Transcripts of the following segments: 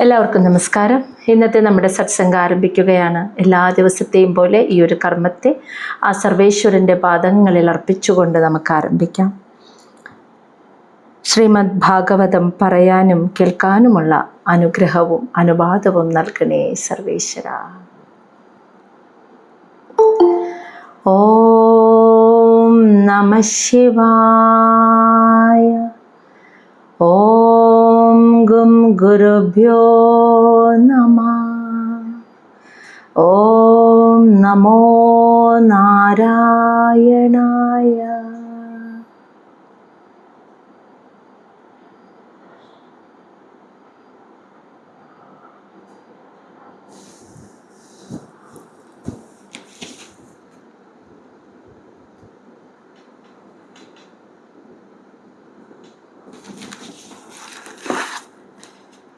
എല്ലാവർക്കും നമസ്കാരം. ഇന്നത്തെ നമ്മുടെ സത്സംഗം ആരംഭിക്കുകയാണ്. എല്ലാ ദിവസത്തെയും പോലെ ഈ ഒരു കർമ്മത്തെ ആ സർവേശ്വരൻ്റെ പാദങ്ങളിൽ അർപ്പിച്ചുകൊണ്ട് നമുക്ക് ആരംഭിക്കാം. ശ്രീമദ് ഭാഗവതം പറയാനും കേൾക്കാനുമുള്ള അനുഗ്രഹവും അനുവാദവും നൽകണേ സർവേശ്വര. ഓം നമഃ ശിവായ. ഓം ഗും ഗുരുഭ്യോ നമഃ. ഓം നമോ നാരായണായ.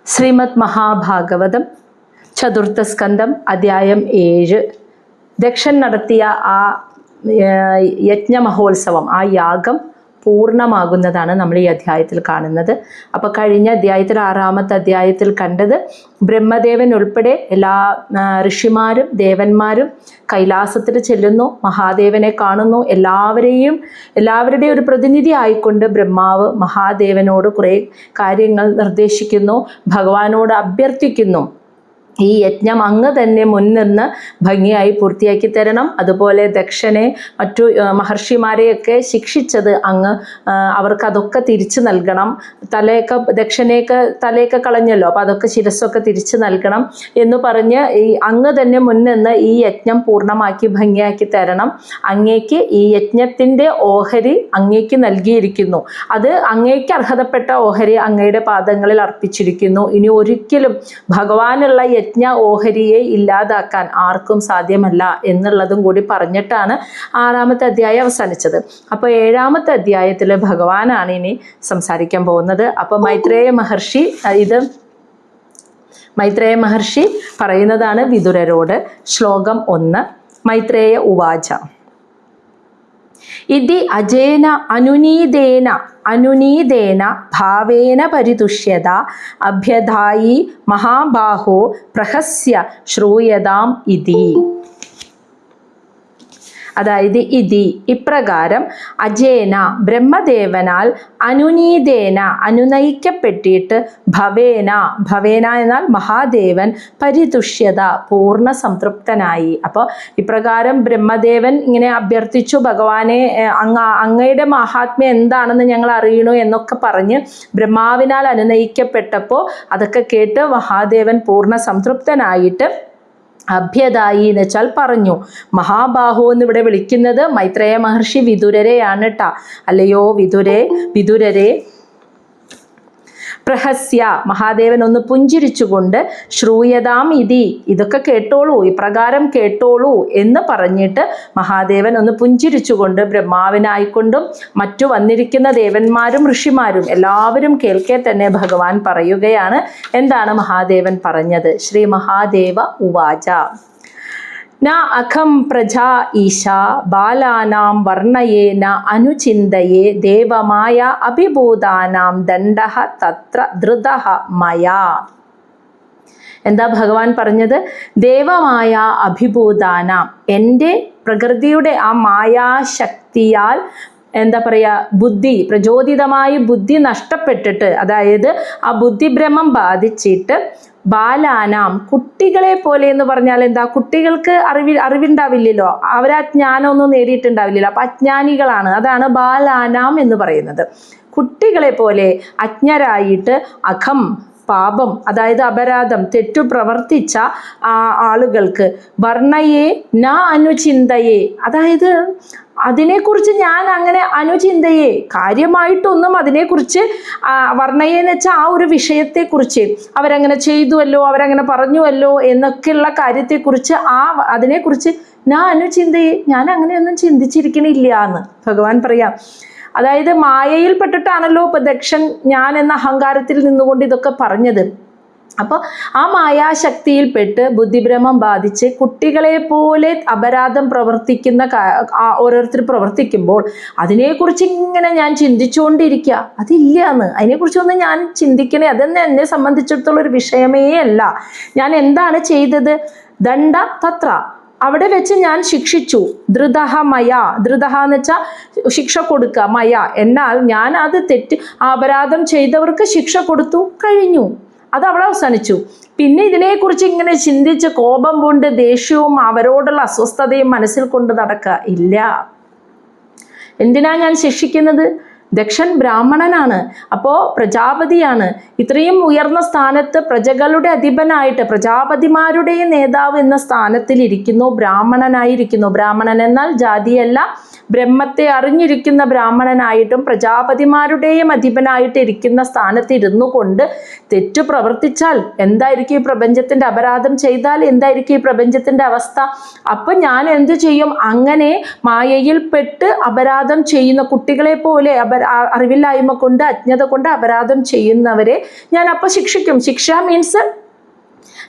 ശ്രീമദ് മഹാഭാഗവതം ചതുർത്ഥ സ്കന്ധം അധ്യായം 7. ദക്ഷൻ നടത്തിയ ആ യജ്ഞമഹോത്സവം, ആ യാഗം പൂർണ്ണമാകുന്നതാണ് നമ്മൾ ഈ അധ്യായത്തിൽ കാണുന്നത്. അപ്പോൾ കഴിഞ്ഞ അധ്യായത്തിൽ 6-ാമത്തെ അധ്യായത്തിൽ കണ്ടത് ബ്രഹ്മദേവൻ ഉൾപ്പെടെ എല്ലാ ഋഷിമാരും ദേവന്മാരും കൈലാസത്തിൽ ചെല്ലുന്നു, മഹാദേവനെ കാണുന്നു. എല്ലാവരുടെയും ഒരു പ്രതിനിധി ആയിക്കൊണ്ട് ബ്രഹ്മാവ് മഹാദേവനോട് കുറേ കാര്യങ്ങൾ നിർദ്ദേശിക്കുന്നു, ഭഗവാനോട് അഭ്യർത്ഥിക്കുന്നു. ഈ യജ്ഞം അങ്ങ് തന്നെ മുൻനിന്ന് ഭംഗിയായി പൂർത്തിയാക്കി തരണം. അതുപോലെ ദക്ഷനെ മറ്റു മഹർഷിമാരെയൊക്കെ ശിക്ഷിച്ചത് അങ്ങ് അവർക്കതൊക്കെ തിരിച്ചു നൽകണം. ദക്ഷനെയൊക്കെ തലയൊക്കെ കളഞ്ഞല്ലോ, അപ്പോൾ അതൊക്കെ ശിരസ്സൊക്കെ തിരിച്ചു നൽകണം എന്ന് പറഞ്ഞ് ഈ അങ്ങ് തന്നെ മുൻനിന്ന് ഈ യജ്ഞം പൂർണ്ണമാക്കി ഭംഗിയാക്കി തരണം. അങ്ങേക്ക് ഈ യജ്ഞത്തിൻ്റെ ഓഹരി അങ്ങേക്ക് നൽകിയിരിക്കുന്നു. അത് അങ്ങേക്ക് അർഹതപ്പെട്ട ഓഹരി അങ്ങയുടെ പാദങ്ങളിൽ അർപ്പിച്ചിരിക്കുന്നു. ഇനി ഒരിക്കലും ഭഗവാനുള്ള യജ്ഞ ഓഹരിയെ ഇല്ലാതാക്കാൻ ആർക്കും സാധ്യമല്ല എന്നുള്ളതും കൂടി പറഞ്ഞിട്ടാണ് 6-ാമത്തെ അധ്യായം അവസാനിച്ചത്. അപ്പോൾ 7-ാമത്തെ അധ്യായത്തിൽ ഭഗവാനാണ് ഇനി സംസാരിക്കാൻ പോകുന്നത്. അപ്പോൾ മൈത്രേയ മഹർഷി പറയുന്നതാണ് വിദുരരോട്. ശ്ലോകം 1. മൈത്രേയ ഉവാച. ഇതി അജേന അനുനീതേന ഭാവേന പരിതുഷ്യത അഭ്യധായി മഹാബാഹോ പ്രഹസ്യ ശ്രൂയതാം ഇതി. അതായത് ഇപ്രകാരം അജേന ബ്രഹ്മദേവനാൽ അനുനീതേന അനുനയിക്കപ്പെട്ടിട്ട് ഭവേന എന്നാൽ മഹാദേവൻ പരിതുഷ്യത പൂർണ്ണ സംതൃപ്തനായി. അപ്പോൾ ഇപ്രകാരം ബ്രഹ്മദേവൻ ഇങ്ങനെ അഭ്യർത്ഥിച്ചു, ഭഗവാനെ അങ്ങയുടെ മഹാത്മ്യം എന്താണെന്ന് ഞങ്ങൾ അറിയണു എന്നൊക്കെ പറഞ്ഞ് ബ്രഹ്മാവിനാൽ അനുനയിക്കപ്പെട്ടപ്പോൾ അതൊക്കെ കേട്ട് മഹാദേവൻ പൂർണ്ണ സംതൃപ്തനായിട്ട് അഭ്യതായി എന്ന് വെച്ചാൽ പറഞ്ഞു. മഹാബാഹു എന്ന് ഇവിടെ വിളിക്കുന്നത് മൈത്രേയ മഹർഷി വിദുരരെയാണ് കേട്ടോ. അല്ലയോ വിദുരരെ പ്രഹസ്യ, മഹാദേവൻ ഒന്ന് പുഞ്ചിരിച്ചുകൊണ്ട് ശ്രൂയതാം ഇതി, ഇതൊക്കെ കേട്ടോളൂ, ഇപ്രകാരം കേട്ടോളൂ എന്ന് പറഞ്ഞിട്ട് മഹാദേവൻ ഒന്ന് പുഞ്ചിരിച്ചുകൊണ്ട് ബ്രഹ്മാവിനായിക്കൊണ്ടും മറ്റു വന്നിരിക്കുന്ന ദേവന്മാരും ഋഷിമാരും എല്ലാവരും കേൾക്കെ തന്നെ ഭഗവാൻ പറയുകയാണ്. എന്താണ് മഹാദേവൻ പറഞ്ഞത്? ശ്രീ മഹാദേവ ഉവാച. ന അഖം പ്രജാ ഈശാ ബാലാനാം വർണ്ണയേന അനുചിന്തയേ ദേവമായ അഭിഭൂതാനാം ദണ്ഡഃ തത്ര ധൃതഃ മയാ. എന്താ ഭഗവാൻ പറഞ്ഞത്? ദേവമായ അഭിഭൂതാനാം, എൻ്റെ പ്രകൃതിയുടെ ആ മായാശക്തിയാൽ എന്താ പറയുക, പ്രചോദിതമായി ബുദ്ധി നഷ്ടപ്പെട്ടിട്ട്, അതായത് ആ ബുദ്ധിഭ്രമം ബാധിച്ചിട്ട് ബാലാനാം, കുട്ടികളെ പോലെ എന്ന് പറഞ്ഞാൽ എന്താ, കുട്ടികൾക്ക് അറിവുണ്ടാവില്ലല്ലോ, അവരാ ജ്ഞാനമൊന്നും നേടിയിട്ടുണ്ടാവില്ലല്ലോ, അപ്പം അജ്ഞാനികളാണ്. അതാണ് ബാലാനാം എന്ന് പറയുന്നത്. കുട്ടികളെ പോലെ അജ്ഞരായിട്ട് അഖം പാപം, അതായത് അപരാധം, തെറ്റു പ്രവർത്തിച്ച ആളുകൾക്ക് വർണ്ണയെ ന അനുചിന്തയെ, അതായത് അതിനെക്കുറിച്ച് ഞാൻ അങ്ങനെ അനുചിന്തയെ കാര്യമായിട്ടൊന്നും അതിനെക്കുറിച്ച് വർണ്ണയെന്ന് വെച്ചാൽ ആ ഒരു വിഷയത്തെക്കുറിച്ച് അവരങ്ങനെ ചെയ്തുവല്ലോ, അവരങ്ങനെ പറഞ്ഞുവല്ലോ എന്നൊക്കെയുള്ള കാര്യത്തെക്കുറിച്ച് അതിനെക്കുറിച്ച് ഞാൻ അനുചിന്തയെ, ഞാൻ അങ്ങനെയൊന്നും ചിന്തിച്ചിരിക്കണില്ല എന്ന് ഭഗവാൻ പറയാം. അതായത് മായയിൽപ്പെട്ടിട്ടാണല്ലോ ഇപ്പം ദക്ഷൻ ഞാൻ എന്ന അഹങ്കാരത്തിൽ നിന്നുകൊണ്ട് ഇതൊക്കെ പറഞ്ഞത്. അപ്പോൾ ആ മായാശക്തിയിൽപ്പെട്ട് ബുദ്ധിഭ്രമം ബാധിച്ച് കുട്ടികളെ പോലെ അപരാധം പ്രവർത്തിക്കുന്ന ഓരോരുത്തർ പ്രവർത്തിക്കുമ്പോൾ അതിനെക്കുറിച്ച് ഇങ്ങനെ ഞാൻ ചിന്തിച്ചുകൊണ്ടിരിക്കുക, അതില്ല എന്ന്, അതിനെക്കുറിച്ചൊന്നും ഞാൻ ചിന്തിക്കണേ, അതൊന്നും എന്നെ സംബന്ധിച്ചിടത്തോളം ഒരു വിഷയമേ അല്ല. ഞാൻ എന്താണ് ചെയ്തത്? ദണ്ഡ തത്ര, അവിടെ വെച്ച് ഞാൻ ശിക്ഷിച്ചു. ധൃതഹ മയ, ധൃതഹ എന്ന് വെച്ചാൽ ശിക്ഷ കൊടുക്കുക, മയ എന്നാൽ ഞാൻ അത് അപരാധം ചെയ്തവർക്ക് ശിക്ഷ കൊടുത്തു, കഴിഞ്ഞു, അത് അവിടെ അവസാനിച്ചു. പിന്നെ ഇതിനെക്കുറിച്ച് ഇങ്ങനെ ചിന്തിച്ച് കോപം കൊണ്ട് ദേഷ്യവും അവരോടുള്ള അസ്വസ്ഥതയും മനസ്സിൽ കൊണ്ട് നടക്കുക ഇല്ല. എന്തിനാ ഞാൻ ശിക്ഷിക്കുന്നത്? ദക്ഷൻ ബ്രാഹ്മണനാണ്, അപ്പോൾ പ്രജാപതിയാണ്, ഇത്രയും ഉയർന്ന സ്ഥാനത്ത് പ്രജകളുടെ അധിപനായിട്ട് പ്രജാപതിമാരുടെ നേതാവ് എന്ന സ്ഥാനത്തിലിരിക്കുന്നു, ബ്രാഹ്മണനായിരിക്കുന്നു. ബ്രാഹ്മണൻ എന്നാൽ ജാതിയല്ല, ബ്രഹ്മത്തെ അറിഞ്ഞിരിക്കുന്ന ബ്രാഹ്മണനായിട്ടും പ്രജാപതിമാരുടെയും അധിപനായിട്ട് ഇരിക്കുന്ന സ്ഥാനത്ത് ഇരുന്നു കൊണ്ട് തെറ്റു പ്രവർത്തിച്ചാൽ എന്തായിരിക്കും ഈ പ്രപഞ്ചത്തിൻ്റെ, അപരാധം ചെയ്താൽ എന്തായിരിക്കും ഈ പ്രപഞ്ചത്തിൻ്റെ അവസ്ഥ? അപ്പം ഞാൻ എന്തു ചെയ്യും? അങ്ങനെ മായയിൽപ്പെട്ട് അപരാധം ചെയ്യുന്ന കുട്ടികളെ പോലെ അറിവില്ലായ്മ കൊണ്ട് അജ്ഞത കൊണ്ട് അപരാധം ചെയ്യുന്നവരെ ഞാൻ അപ്പോൾ ശിക്ഷിക്കും. ശിക്ഷ മീൻസ്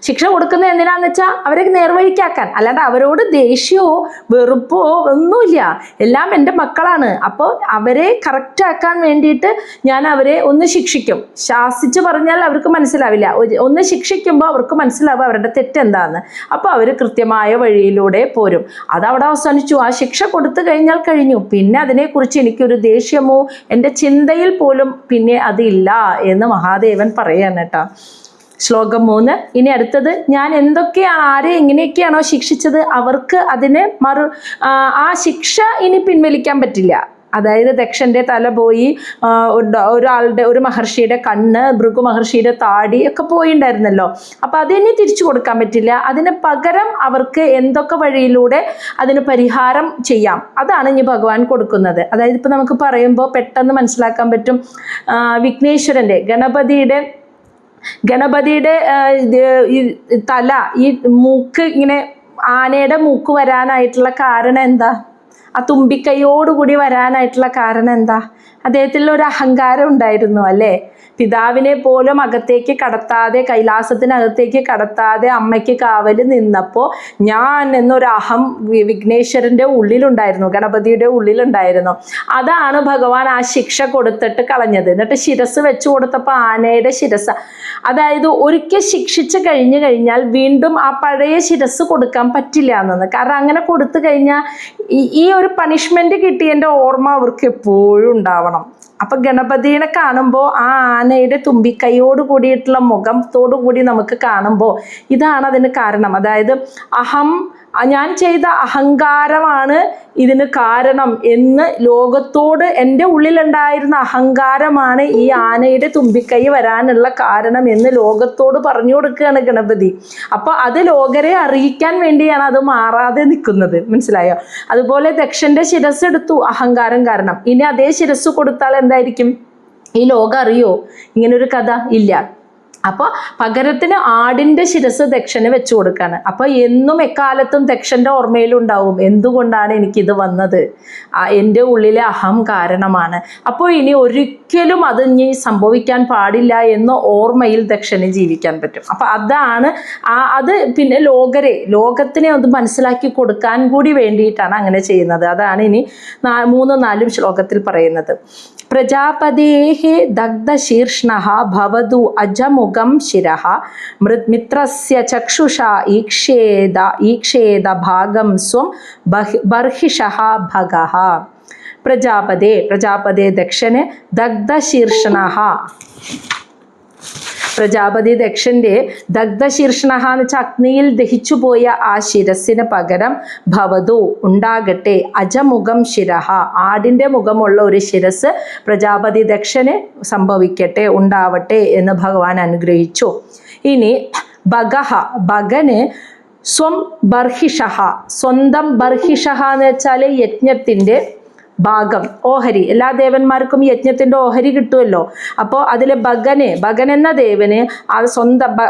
ശിക്ഷ കൊടുക്കുന്നത് എന്തിനാന്ന് വെച്ചാൽ അവരെ നേർവഴിക്കാക്കാൻ, അല്ലാണ്ട് അവരോട് ദേഷ്യമോ വെറുപ്പോ ഒന്നുമില്ല. എല്ലാം എൻ്റെ മക്കളാണ്. അപ്പോൾ അവരെ കറക്റ്റാക്കാൻ വേണ്ടിയിട്ട് ഞാൻ അവരെ ഒന്ന് ശിക്ഷിക്കും. ശാസിച്ച് പറഞ്ഞാൽ അവർക്ക് മനസ്സിലാവില്ല. ഒന്ന് ശിക്ഷിക്കുമ്പോൾ അവർക്ക് മനസ്സിലാവും അവരുടെ തെറ്റെന്താന്ന്. അപ്പോൾ അവർ കൃത്യമായ വഴിയിലൂടെ പോരും. അതവിടെ അവസാനിച്ചു. ആ ശിക്ഷ കൊടുത്തു കഴിഞ്ഞാൽ കഴിഞ്ഞു. പിന്നെ അതിനെക്കുറിച്ച് എനിക്കൊരു ദേഷ്യമോ എൻ്റെ ചിന്തയിൽ പോലും പിന്നെ അതില്ല എന്ന് മഹാദേവൻ പറയാണ് കേട്ടോ. ശ്ലോകം 3. ഇനി അടുത്തത്, ഞാൻ എന്തൊക്കെയാണ് ആരെ എങ്ങനെയൊക്കെയാണോ ശിക്ഷിച്ചത് അവർക്ക് അതിന് ആ ശിക്ഷ ഇനി പിൻവലിക്കാൻ പറ്റില്ല. അതായത് ദക്ഷൻ്റെ തല പോയി, ഒരു മഹർഷിയുടെ കണ്ണ്, ഭൃഗു മഹർഷിയുടെ താടി ഒക്കെ പോയിണ്ടായിരുന്നല്ലോ. അപ്പോൾ അതിനി തിരിച്ചു കൊടുക്കാൻ പറ്റില്ല. അതിന് പകരം അവർക്ക് എന്തൊക്കെ വഴിയിലൂടെ അതിന് പരിഹാരം ചെയ്യാം, അതാണ് ഇനി ഭഗവാൻ കൊടുക്കുന്നത്. അതായത് ഇപ്പോൾ നമുക്ക് പറയുമ്പോൾ പെട്ടെന്ന് മനസ്സിലാക്കാൻ പറ്റും. വിഘ്നേശ്വരൻ്റെ ഗണപതിയുടെ തല, ഈ മൂക്ക്, ഇങ്ങനെ ആനയുടെ മൂക്ക് വരാനായിട്ടുള്ള കാരണം എന്താ? ആ തുമ്പിക്കൈയോടുകൂടി വരാനായിട്ടുള്ള കാരണം എന്താ? അദ്ദേഹത്തിൽ ഒരു അഹങ്കാരം ഉണ്ടായിരുന്നു അല്ലേ? പിതാവിനെ പോലും അകത്തേക്ക് കടത്താതെ, കൈലാസത്തിനകത്തേക്ക് കടത്താതെ അമ്മയ്ക്ക് കാവൽ നിന്നപ്പോൾ ഞാൻ എന്നൊരു അഹം വിഘ്നേശ്വരൻ്റെ ഉള്ളിലുണ്ടായിരുന്നു, ഗണപതിയുടെ ഉള്ളിലുണ്ടായിരുന്നു. അതാണ് ഭഗവാൻ ആ ശിക്ഷ കൊടുത്തിട്ട് കളഞ്ഞത്. എന്നിട്ട് ശിരസ് വെച്ച് കൊടുത്തപ്പോൾ ആനയുടെ ശിരസ്, അതായത് ഒരിക്കൽ ശിക്ഷിച്ച് കഴിഞ്ഞാൽ വീണ്ടും ആ പഴയ ശിരസ് കൊടുക്കാൻ പറ്റില്ല എന്നത്. കാരണം അങ്ങനെ കൊടുത്തു കഴിഞ്ഞാൽ ഈ ഒരു പണിഷ്മെന്റ് കിട്ടിയതിൻ്റെ ഓർമ്മ അവർക്ക് എപ്പോഴും ഉണ്ടാവണം. അപ്പൊ ഗണപതിയെ കാണുമ്പോൾ ആ ആനയുടെ തുമ്പിക്കൈയോട് കൂടിയിട്ടുള്ള മുഖത്തോടു കൂടി നമുക്ക് കാണുമ്പോൾ ഇതാണ് അതിന് കാരണം. അതായത് ഞാൻ ചെയ്ത അഹങ്കാരമാണ് ഇതിന് കാരണം എന്ന് ലോകത്തോട്, എൻ്റെ ഉള്ളിലുണ്ടായിരുന്ന അഹങ്കാരമാണ് ഈ ആനയുടെ തുമ്പിക്കൈ വരാനുള്ള കാരണം എന്ന് ലോകത്തോട് പറഞ്ഞു കൊടുക്കുകയാണ് ഗണപതി. അപ്പോൾ അത് ലോകരെ അറിയിക്കാൻ വേണ്ടിയാണ് അത് മാറാതെ നിൽക്കുന്നത്. മനസ്സിലായോ? അതുപോലെ ദക്ഷൻ്റെ ശിരസ് എടുത്തു അഹങ്കാരം കാരണം. ഇനി അതേ ശിരസ് കൊടുത്താൽ എന്തായിരിക്കും? ഈ ലോകം അറിയോ ഇങ്ങനൊരു കഥ? ഇല്ല. അപ്പോൾ പകരത്തിന് ആടിൻ്റെ ശിരസ് ദക്ഷന് വെച്ചു കൊടുക്കാണ്. അപ്പോൾ എന്നും എക്കാലത്തും ദക്ഷൻ്റെ ഓർമ്മയിലുണ്ടാവും, എന്തുകൊണ്ടാണ് എനിക്കിത് വന്നത്, എൻ്റെ ഉള്ളിലെ അഹം കാരണമാണ്. അപ്പോൾ ഇനി ഒരിക്കലും അത് ഇനി സംഭവിക്കാൻ പാടില്ല എന്ന ഓർമ്മയിൽ ദക്ഷന് ജീവിക്കാൻ പറ്റും. അപ്പോൾ അതാണ് അത്. പിന്നെ ലോകത്തിനെ അത് മനസ്സിലാക്കി കൊടുക്കാൻ കൂടി വേണ്ടിയിട്ടാണ് അങ്ങനെ ചെയ്യുന്നത്. അതാണ് ഇനി 3-4 ശ്ലോകത്തിൽ പറയുന്നത്. പ്രജാപതേഹേ ദഗ്ധശീർഷ്ണഃ ഭവതു അജമുഖം ശിരഃ മിത്രസ്യ ചക്ഷുഷാ ഈക്ഷേദ ഭാഗം സ്വം ബർഹിഷഃ ഭഗഃ. പ്രജാപതേ ദക്ഷന് ദഗ്ധശീർഷ്ണഃ, പ്രജാപതി ദക്ഷൻ്റെ ദഗ്ധശീർഷ്ണഃ എന്ന് വെച്ചാൽ അഗ്നിയിൽ ദഹിച്ചുപോയ ആ ശിരസിന് പകരം ഭവതു ഉണ്ടാകട്ടെ അജമുഖം ശിരഃ, ആടിൻ്റെ മുഖമുള്ള ഒരു ശിരസ് പ്രജാപതി ദക്ഷന് സംഭവിക്കട്ടെ, ഉണ്ടാവട്ടെ എന്ന് ഭഗവാൻ അനുഗ്രഹിച്ചു. ഇനി ഭഗന് സ്വം ബർഹിഷഃ, സ്വന്തം ബർഹിഷഃ എന്ന് വെച്ചാൽ യജ്ഞത്തിൻ്റെ ഭാഗം, ഓഹരി. എല്ലാ ദേവന്മാർക്കും യജ്ഞത്തിൻ്റെ ഓഹരി കിട്ടുമല്ലോ. അപ്പോൾ അതിൽ ഭഗൻ എന്ന ദേവന്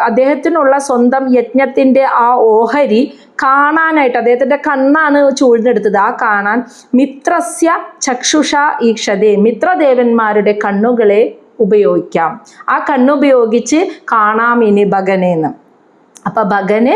അദ്ദേഹത്തിനുള്ള സ്വന്തം യജ്ഞത്തിൻ്റെ ആ ഓഹരി കാണാനായിട്ട്, അദ്ദേഹത്തിൻ്റെ കണ്ണാണ് ചൂഴ്ന്നെടുത്തത്, ആ കാണാൻ മിത്രസ്യ ചക്ഷുഷ ഈക്ഷതേ, മിത്രദേവന്മാരുടെ കണ്ണുകളെ ഉപയോഗിക്കാം. ആ കണ്ണുപയോഗിച്ച് കാണാം ഇനി ഭഗനേന്ന്. അപ്പം ഭഗന്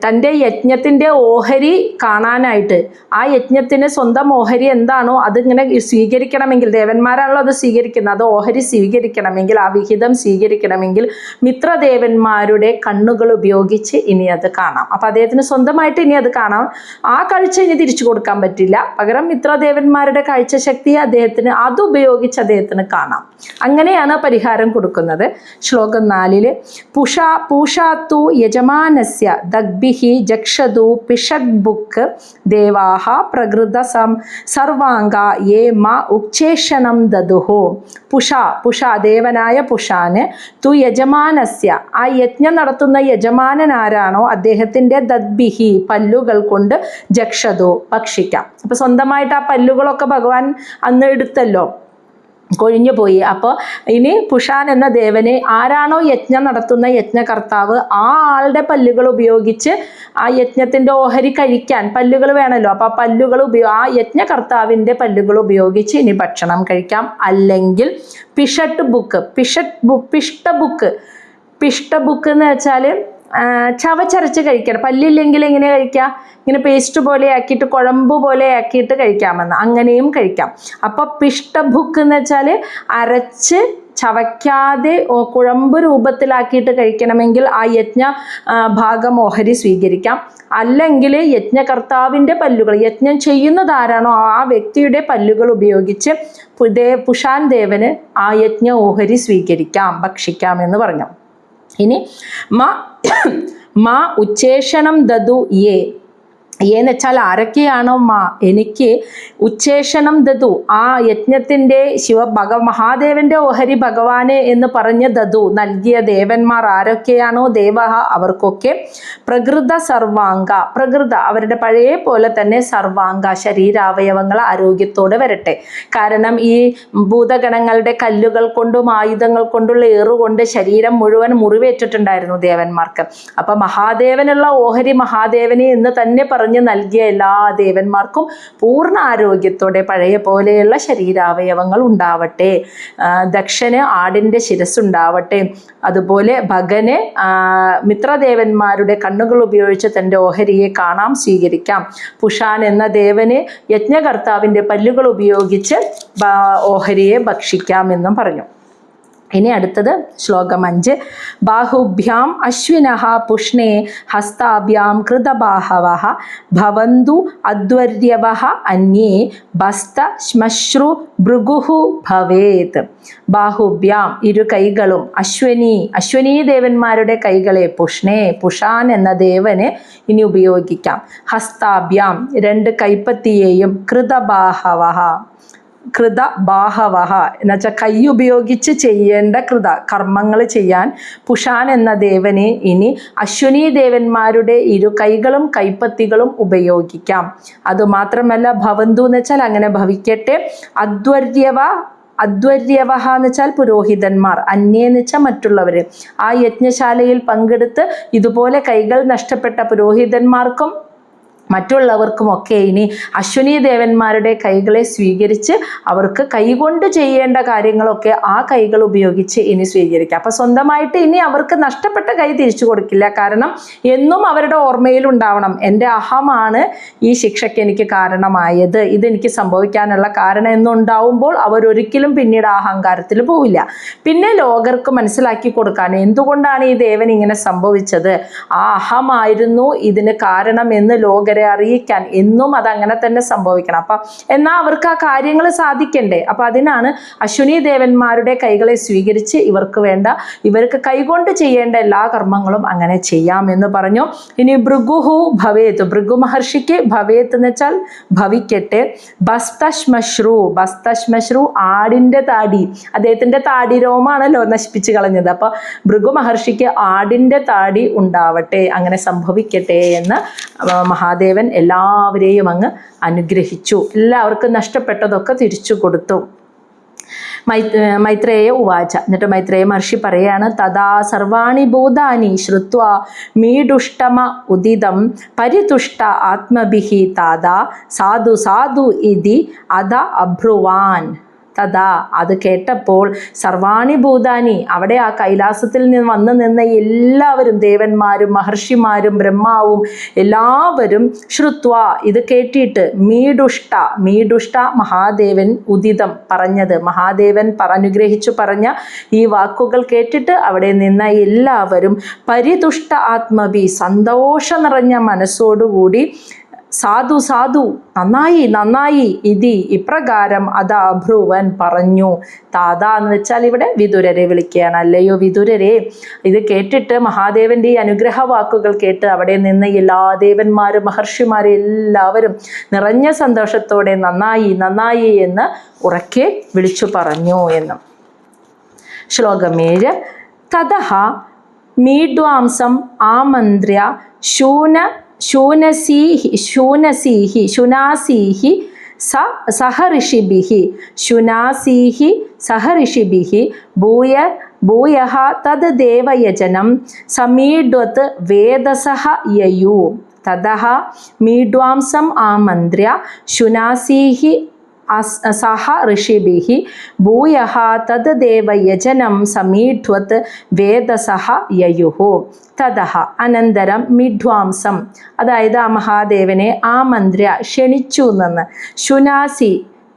തൻ്റെ യജ്ഞത്തിൻ്റെ ഓഹരി കാണാനായിട്ട്, ആ യജ്ഞത്തിന് സ്വന്തം ഓഹരി എന്താണോ അതിങ്ങനെ സ്വീകരിക്കണമെങ്കിൽ, ദേവന്മാരാണല്ലോ അത് സ്വീകരിക്കുന്നത്, അത് ഓഹരി സ്വീകരിക്കണമെങ്കിൽ, ആ വിഹിതം സ്വീകരിക്കണമെങ്കിൽ മിത്രദേവന്മാരുടെ കണ്ണുകൾ ഉപയോഗിച്ച് ഇനി അത് കാണാം. അപ്പം അദ്ദേഹത്തിന് സ്വന്തമായിട്ട് ഇനി അത് കാണാം. ആ കാഴ്ച ഇനി തിരിച്ചു കൊടുക്കാൻ പറ്റില്ല. പകരം മിത്രദേവന്മാരുടെ കാഴ്ചശക്തി അദ്ദേഹത്തിന് അതുപയോഗിച്ച് അദ്ദേഹത്തിന് കാണാം. അങ്ങനെയാണ് പരിഹാരം കൊടുക്കുന്നത്. ശ്ലോകം 4 പൂഷാത്തു യജമാനസ്യ ദഗ്ഭിഹി ജക്ഷതു പിഷഡ്ബുക്ക് ദേവാഹ പ്രകൃത സർവാംഗ യേ മാ ഉച്ചേഷണം ദദുഹു. പുഷ ദേവനായ പുഷാന് തു യജമാനസ്യ, ആ യജ്ഞം നടത്തുന്ന യജമാനൻ ആരാണോ അദ്ദേഹത്തിൻ്റെ ദദ്ഭിഹി പല്ലുകൾ കൊണ്ട് ജക്ഷതു ഭക്ഷിക്കാം. അപ്പം സ്വന്തമായിട്ട് ആ പല്ലുകളൊക്കെ ഭഗവാൻ അന്ന് എടുത്തല്ലോ, കൊഴിഞ്ഞു പോയി. അപ്പോൾ ഇനി പുഷാൻ എന്ന ദേവനെ ആരാണോ യജ്ഞം നടത്തുന്ന യജ്ഞകർത്താവ് ആ ആളുടെ പല്ലുകൾ ഉപയോഗിച്ച് ആ യജ്ഞത്തിൻ്റെ ഓഹരി കഴിക്കാൻ പല്ലുകൾ വേണമല്ലോ. അപ്പോൾ ആ പല്ലുകൾ ആ യജ്ഞകർത്താവിൻ്റെ പല്ലുകൾ ഉപയോഗിച്ച് ഇനി ഭക്ഷണം കഴിക്കാം. അല്ലെങ്കിൽ പിഷ്ടബുക്ക് എന്ന് വെച്ചാൽ ചവച്ചരച്ച് കഴിക്കണം. പല്ലില്ലെങ്കിൽ എങ്ങനെ കഴിക്കാം? ഇങ്ങനെ പേസ്റ്റ് പോലെ ആക്കിയിട്ട് കുഴമ്പ് പോലെ ആക്കിയിട്ട് കഴിക്കാമെന്ന്, അങ്ങനെയും കഴിക്കാം. അപ്പോൾ പിഷ്ടബുക്ക് എന്ന് വെച്ചാൽ അരച്ച് ചവയ്ക്കാതെ കുഴമ്പ് രൂപത്തിലാക്കിയിട്ട് കഴിക്കണമെങ്കിൽ ആ യജ്ഞ ഭാഗം ഓഹരി സ്വീകരിക്കാം. അല്ലെങ്കിൽ യജ്ഞകർത്താവിൻ്റെ പല്ലുകൾ, യജ്ഞം ചെയ്യുന്നതാരാണോ ആ വ്യക്തിയുടെ പല്ലുകൾ ഉപയോഗിച്ച് പുഷാൻ ദേവന് ആ യജ്ഞ ഓഹരി സ്വീകരിക്കാം, ഭക്ഷിക്കാം എന്ന് പറഞ്ഞു. ഇനി മാ ഉച്ചേഷണം ദദു യേ, എന്ന് വെച്ചാൽ ആരൊക്കെയാണോ എനിക്ക് ഉച്ചേഷണം ദദു, ആ യജ്ഞത്തിൻ്റെ മഹാദേവന്റെ ഓഹരി ഭഗവാന് എന്ന് പറഞ്ഞ് ദദു നൽകിയ ദേവന്മാർ ആരൊക്കെയാണോ ദേവഹ അവർക്കൊക്കെ പ്രകൃത സർവാംഗ, അവരുടെ പഴയ പോലെ തന്നെ സർവാംഗ ശരീരാവയവങ്ങൾ ആരോഗ്യത്തോടെ വരട്ടെ. കാരണം ഈ ഭൂതഗണങ്ങളുടെ കല്ലുകൾ കൊണ്ടും ആയുധങ്ങൾ കൊണ്ടുള്ള ഏറുകൊണ്ട് ശരീരം മുഴുവൻ മുറിവേറ്റിട്ടുണ്ടായിരുന്നു ദേവന്മാർക്ക്. അപ്പം മഹാദേവനുള്ള ഓഹരി മഹാദേവനെ എന്ന് തന്നെ പറഞ്ഞ് നൽകിയ എല്ലാ ദേവന്മാർക്കും പൂർണ്ണ ആരോഗ്യത്തോടെ പഴയ പോലെയുള്ള ശരീരാവയവങ്ങൾ ഉണ്ടാവട്ടെ. ദക്ഷന് ആടിൻ്റെ ശിരസ്സുണ്ടാവട്ടെ. അതുപോലെ ഭഗന് മിത്രദേവന്മാരുടെ കണ്ണുകൾ ഉപയോഗിച്ച് തൻ്റെ ഓഹരിയെ കാണാം, സ്വീകരിക്കാം. പുഷാൻ എന്ന ദേവന് യജ്ഞകർത്താവിൻ്റെ പല്ലുകൾ ഉപയോഗിച്ച് ഓഹരിയെ ഭക്ഷിക്കാം എന്നും പറഞ്ഞു. ഇനി അടുത്തത് ശ്ലോകം 5. ബാഹുഭ്യാം അശ്വിനഃ പുഷ്ണേ ഹസ്താഭ്യാം കൃതബാഹവഃ ഭവന്തു അദ്വര്യവഃ അന്യേ ബസ്ത ശ്മശ്രു ഭൃഗുഹു ഭവേത്. ബാഹുഭ്യാം ഇരു കൈകളും, അശ്വനീ ദേവന്മാരുടെ കൈകളെ പുഷാൻ എന്ന ദേവന് ഇനി ഉപയോഗിക്കാം. ഹസ്താഭ്യാം 2 കൈപ്പത്തിയെയും കൃതബാഹവഃ എന്നുവെച്ചാൽ കൈ ഉപയോഗിച്ച് ചെയ്യേണ്ട കർമ്മങ്ങൾ ചെയ്യാൻ പുഷാൻ എന്ന ദേവനെ ഇനി അശ്വനീ ദേവന്മാരുടെ ഇരു കൈകളും കൈപ്പത്തികളും ഉപയോഗിക്കാം. അതുമാത്രമല്ല ഭവന്തു എന്ന് വെച്ചാൽ അങ്ങനെ ഭവിക്കട്ടെ. അദ്വര്യവഹ എന്ന് വെച്ചാൽ പുരോഹിതന്മാർ, അന്യെന്ന് വെച്ചാൽ മറ്റുള്ളവർ. ആ യജ്ഞശാലയിൽ പങ്കെടുത്ത് ഇതുപോലെ കൈകൾ നഷ്ടപ്പെട്ട പുരോഹിതന്മാർക്കും മറ്റുള്ളവർക്കുമൊക്കെ ഇനി അശ്വനീ ദേവന്മാരുടെ കൈകളെ സ്വീകരിച്ച് അവർക്ക് കൈകൊണ്ട് ചെയ്യേണ്ട കാര്യങ്ങളൊക്കെ ആ കൈകൾ ഉപയോഗിച്ച് ഇനി സ്വീകരിക്കാം. അപ്പം സ്വന്തമായിട്ട് ഇനി അവർക്ക് നഷ്ടപ്പെട്ട കൈ തിരിച്ചു കൊടുക്കില്ല. കാരണം എന്നും അവരുടെ ഓർമ്മയിൽ ഉണ്ടാവണം, എൻ്റെ അഹമാണ് ഈ ശിക്ഷയ്ക്ക് എനിക്ക് കാരണമായത്, ഇതെനിക്ക് സംഭവിക്കാനുള്ള കാരണം എന്നുണ്ടാവുമ്പോൾ അവരൊരിക്കലും പിന്നീട് ആ അഹങ്കാരത്തിൽ പോവില്ല. പിന്നെ ലോകർക്ക് മനസ്സിലാക്കി കൊടുക്കാൻ എന്തുകൊണ്ടാണ് ഈ ദേവൻ ഇങ്ങനെ സംഭവിച്ചത്, ആ അഹമായിരുന്നു ഇതിന് കാരണം എന്ന് ലോകരെ അറിയിക്കാൻ എന്നും അതങ്ങനെ തന്നെ സംഭവിക്കണം. അപ്പം എന്നാൽ അവർക്ക് ആ കാര്യങ്ങൾ സാധിക്കണ്ടേ. അപ്പം അതിനാണ് അശ്വനീ ദേവന്മാരുടെ കൈകളെ സ്വീകരിച്ച് ഇവർക്ക് കൈകൊണ്ട് ചെയ്യേണ്ട എല്ലാ കർമ്മങ്ങളും അങ്ങനെ ചെയ്യാമെന്ന് പറഞ്ഞു. ഇനി ഭൃഗുഹു ഭവേത്, ഭൃഗു മഹർഷിക്ക് ഭവേത് എന്ന് വെച്ചാൽ ഭവിക്കട്ടെ. ബസ്തശ്മശ്രു ആടിൻ്റെ താടി, അദ്ദേഹത്തിൻ്റെ താടി രോമാണല്ലോ നശിപ്പിച്ച് കളഞ്ഞത്. അപ്പോൾ ഭൃഗു മഹർഷിക്ക് ആടിൻ്റെ താടി ഉണ്ടാവട്ടെ, അങ്ങനെ സംഭവിക്കട്ടെ എന്ന് മഹാദേവൻ എല്ലാവരെയും അങ്ങ് അനുഗ്രഹിച്ചു. എല്ലാവർക്കും നഷ്ടപ്പെട്ടതൊക്കെ തിരിച്ചു കൊടുത്തു. മൈത്രേയ ഉവാച, എന്നിട്ട് മൈത്രേയ മഹർഷി പറയാണ്, തഥാ സർവാണി ഭൂതാനി ശ്രുത്വാ മീഡുഷ്ടമ ഉദിതം പരിതുഷ്ട ആത്മഭിഹി താതാ സാധു സാധു ഇതി അധ അഭ്രുവാൻ. തഥാ അത് കേട്ടപ്പോൾ സർവാണി ഭൂതാനി അവിടെ ആ കൈലാസത്തിൽ നിന്ന് വന്നു നിന്ന എല്ലാവരും ദേവന്മാരും മഹർഷിമാരും ബ്രഹ്മാവും എല്ലാവരും ശ്രുത്വ ഇത് കേട്ടിട്ട് മീഡുഷ്ട മഹാദേവൻ ഉദിതം പറഞ്ഞത്, മഹാദേവൻ അനുഗ്രഹിച്ചു പറഞ്ഞ ഈ വാക്കുകൾ കേട്ടിട്ട് അവിടെ നിന്ന എല്ലാവരും പരിതുഷ്ട ആത്മവി സന്തോഷം നിറഞ്ഞ മനസ്സോടുകൂടി സാധു സാധു നന്നായി ഇപ്രകാരം അത് അഭ്രുവൻ പറഞ്ഞു. താതാ എന്ന് വെച്ചാൽ ഇവിടെ വിതുരരെ വിളിക്കുകയാണ്. അല്ലയോ വിതുരരെ, ഇത് കേട്ടിട്ട് മഹാദേവന്റെ ഈ അനുഗ്രഹ വാക്കുകൾ കേട്ട് അവിടെ നിന്ന് എല്ലാ ദേവന്മാരും മഹർഷിമാരും എല്ലാവരും നിറഞ്ഞ സന്തോഷത്തോടെ നന്നായി എന്ന് ഉറക്കെ വിളിച്ചു പറഞ്ഞു എന്നും. ശ്ലോകം 7. തതഃ മീഡ്വാംസം ആമന്ത്ര്യ ശുനാസീഹി സഹർഷിഭിः ഭൂയഃ തത് ദേവയജനം സമീഡ്വത് വേദസഃ യയു. തതഃ മീഡ്വാംസം ആമന്ത്ര്യ ശുനാസീഹി സഹ ഋഷിഭിः ഭൂയഃ തത് ദേവയജനം സമീഢ്വത് വേദസഃ യയുഃ. തതഃ അനന്തരം മിഡ്വാംസം അതായത് ആ മഹാദേവനെ ആമന്ത്ര്യ ക്ഷണിച്ചു നിന്ന് ശുനാസി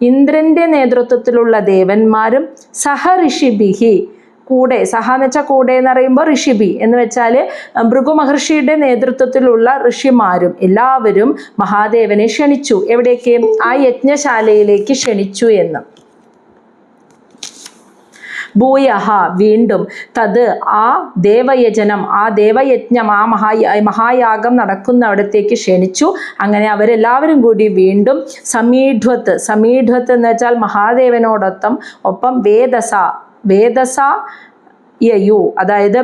ഇന്ദ്രന്റെ നേതൃത്വത്തിലുള്ള ദേവന്മാരും സഹ ഋഷിഭിः കൂടെ, സഹ എന്ന് വെച്ചാൽ കൂടെ എന്ന് പറയുമ്പോൾ ഋഷിഭി എന്ന് വെച്ചാൽ ഭൃഗു മഹർഷിയുടെ നേതൃത്വത്തിലുള്ള ഋഷിമാരും എല്ലാവരും മഹാദേവനെ ക്ഷണിച്ചു. എവിടേക്ക്? ആ യജ്ഞശാലയിലേക്ക് ക്ഷണിച്ചു എന്ന്. ഭൂയഹ വീണ്ടും, തത് ആ ദേവയജനം ആ ദേവയജ്ഞം ആ മഹായാഗം നടക്കുന്നവിടത്തേക്ക് ക്ഷണിച്ചു. അങ്ങനെ അവരെല്ലാവരും കൂടി വീണ്ടും സമീഢ്വത്ത് എന്ന് വെച്ചാൽ മഹാദേവനോടൊപ്പം വേദസ യയു അതായത്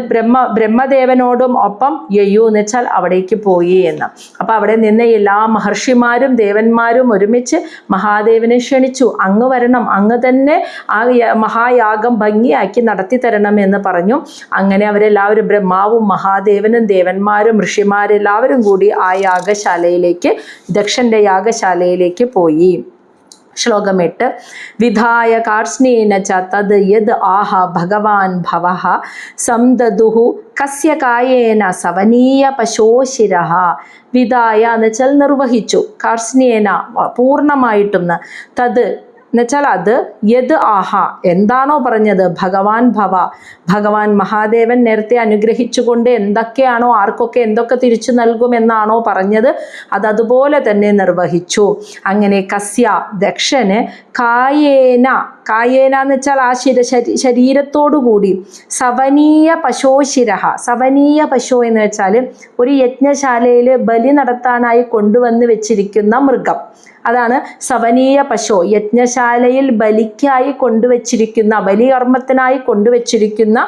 ബ്രഹ്മദേവനോടും ഒപ്പം യയു എന്ന് വെച്ചാൽ അവിടേക്ക് പോയി എന്ന്. അപ്പം അവിടെ നിന്ന് എല്ലാ മഹർഷിമാരും ദേവന്മാരും ഒരുമിച്ച് മഹാദേവനെ ക്ഷണിച്ചു. അങ്ങ് വരണം, അങ്ങ് തന്നെ ആ മഹായാഗം ഭംഗിയാക്കി നടത്തി തരണം എന്ന് പറഞ്ഞു. അങ്ങനെ അവരെല്ലാവരും ബ്രഹ്മാവും മഹാദേവനും ദേവന്മാരും ഋഷിമാരെല്ലാവരും കൂടി ആ യാഗശാലയിലേക്ക് ദക്ഷന്റെ യാഗശാലയിലേക്ക് പോയി. ശ്ലോകം 8. വിധായ കാർഷ്ണേന ച തത് യദ് ആഹ ഭഗവാൻ ഭവഃ സംദദുഃ കസ്യ കായേന സവനീയ പശോശിരഃ. വിധായ എന്ന് വെച്ചാൽ നിർവഹിച്ചു, കാർഷ്ണേന പൂർണ്ണമായിട്ടും, തത് എന്നുവെച്ചാൽ അത്, യദ് ആഹ എന്താണോ പറഞ്ഞത്, ഭഗവാൻ മഹാദേവൻ നേരത്തെ അനുഗ്രഹിച്ചുകൊണ്ട് എന്തൊക്കെയാണോ ആർക്കൊക്കെ എന്തൊക്കെ തിരിച്ചു നൽകുമെന്നാണോ പറഞ്ഞത് അതുപോലെ തന്നെ നിർവഹിച്ചു. അങ്ങനെ കസ്യ ദക്ഷന് കായേന എന്ന് വെച്ചാൽ ആ ശരീരത്തോടുകൂടി സവനീയ പശോ എന്ന് വെച്ചാൽ ഒരു യജ്ഞശാലയിൽ ബലി നടത്താനായി കൊണ്ടുവന്ന് വെച്ചിരിക്കുന്ന മൃഗം, അതാണ് സവനീയ പശു. യജ്ഞശാലയിൽ ബലിക്കായി കൊണ്ടുവച്ചിരിക്കുന്ന, ബലികർമ്മത്തിനായി കൊണ്ടുവച്ചിരിക്കുന്ന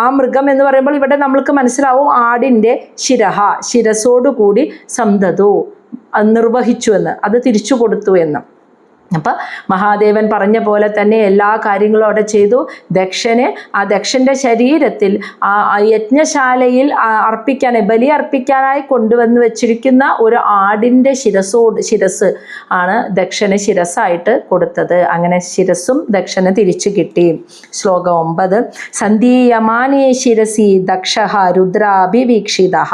ആ മൃഗം എന്ന് പറയുമ്പോൾ ഇവിടെ നമ്മൾക്ക് മനസ്സിലാവും ആടിൻ്റെ ശിരസോടുകൂടി സംദതു നിർവഹിച്ചു എന്ന്, അത് തിരിച്ചു കൊടുത്തു എന്ന്. അപ്പം മഹാദേവൻ പറഞ്ഞ പോലെ തന്നെ എല്ലാ കാര്യങ്ങളും അവിടെ ചെയ്തു. ദക്ഷന്റെ ശരീരത്തിൽ ആ യജ്ഞശാലയിൽ ബലി അർപ്പിക്കാനായി കൊണ്ടുവന്ന് വെച്ചിരിക്കുന്ന ഒരു ആടിൻ്റെ ശിരസ് ആണ് ദക്ഷന് ശിരസായിട്ട് കൊടുത്തത്. അങ്ങനെ ശിരസും ദക്ഷന് തിരിച്ചു കിട്ടി. ശ്ലോകം 9. സന്ധ്യമാനേ ശിരസി ദക്ഷഃ രുദ്രാഭിവീക്ഷിതഃ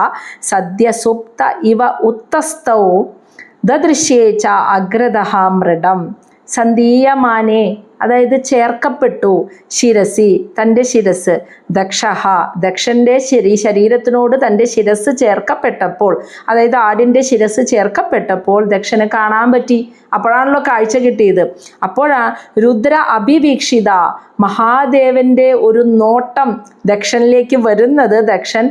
സദ്യ സുപ്ത ഇവ ഉത്തസ്തൗ ദദൃശ്യേ ച അഗ്രതഃ മൃഡം. സന്ധ്യമാനേ അതായത് ചേർക്കപ്പെട്ടു, ശിരസി തൻ്റെ ശിരസ്, ദക്ഷന്റെ ശരീരത്തിനോട് തൻ്റെ ശിരസ് ചേർക്കപ്പെട്ടപ്പോൾ, അതായത് ആടിൻ്റെ ശിരസ് ചേർക്കപ്പെട്ടപ്പോൾ ദക്ഷന് കാണാൻ പറ്റി. അപ്പോഴാണല്ലോ കാഴ്ച കിട്ടിയത്. അപ്പോഴാ രുദ്ര അഭിവീക്ഷിത മഹാദേവന്റെ ഒരു നോട്ടം ദക്ഷനിലേക്ക് വരുന്നത് ദക്ഷൻ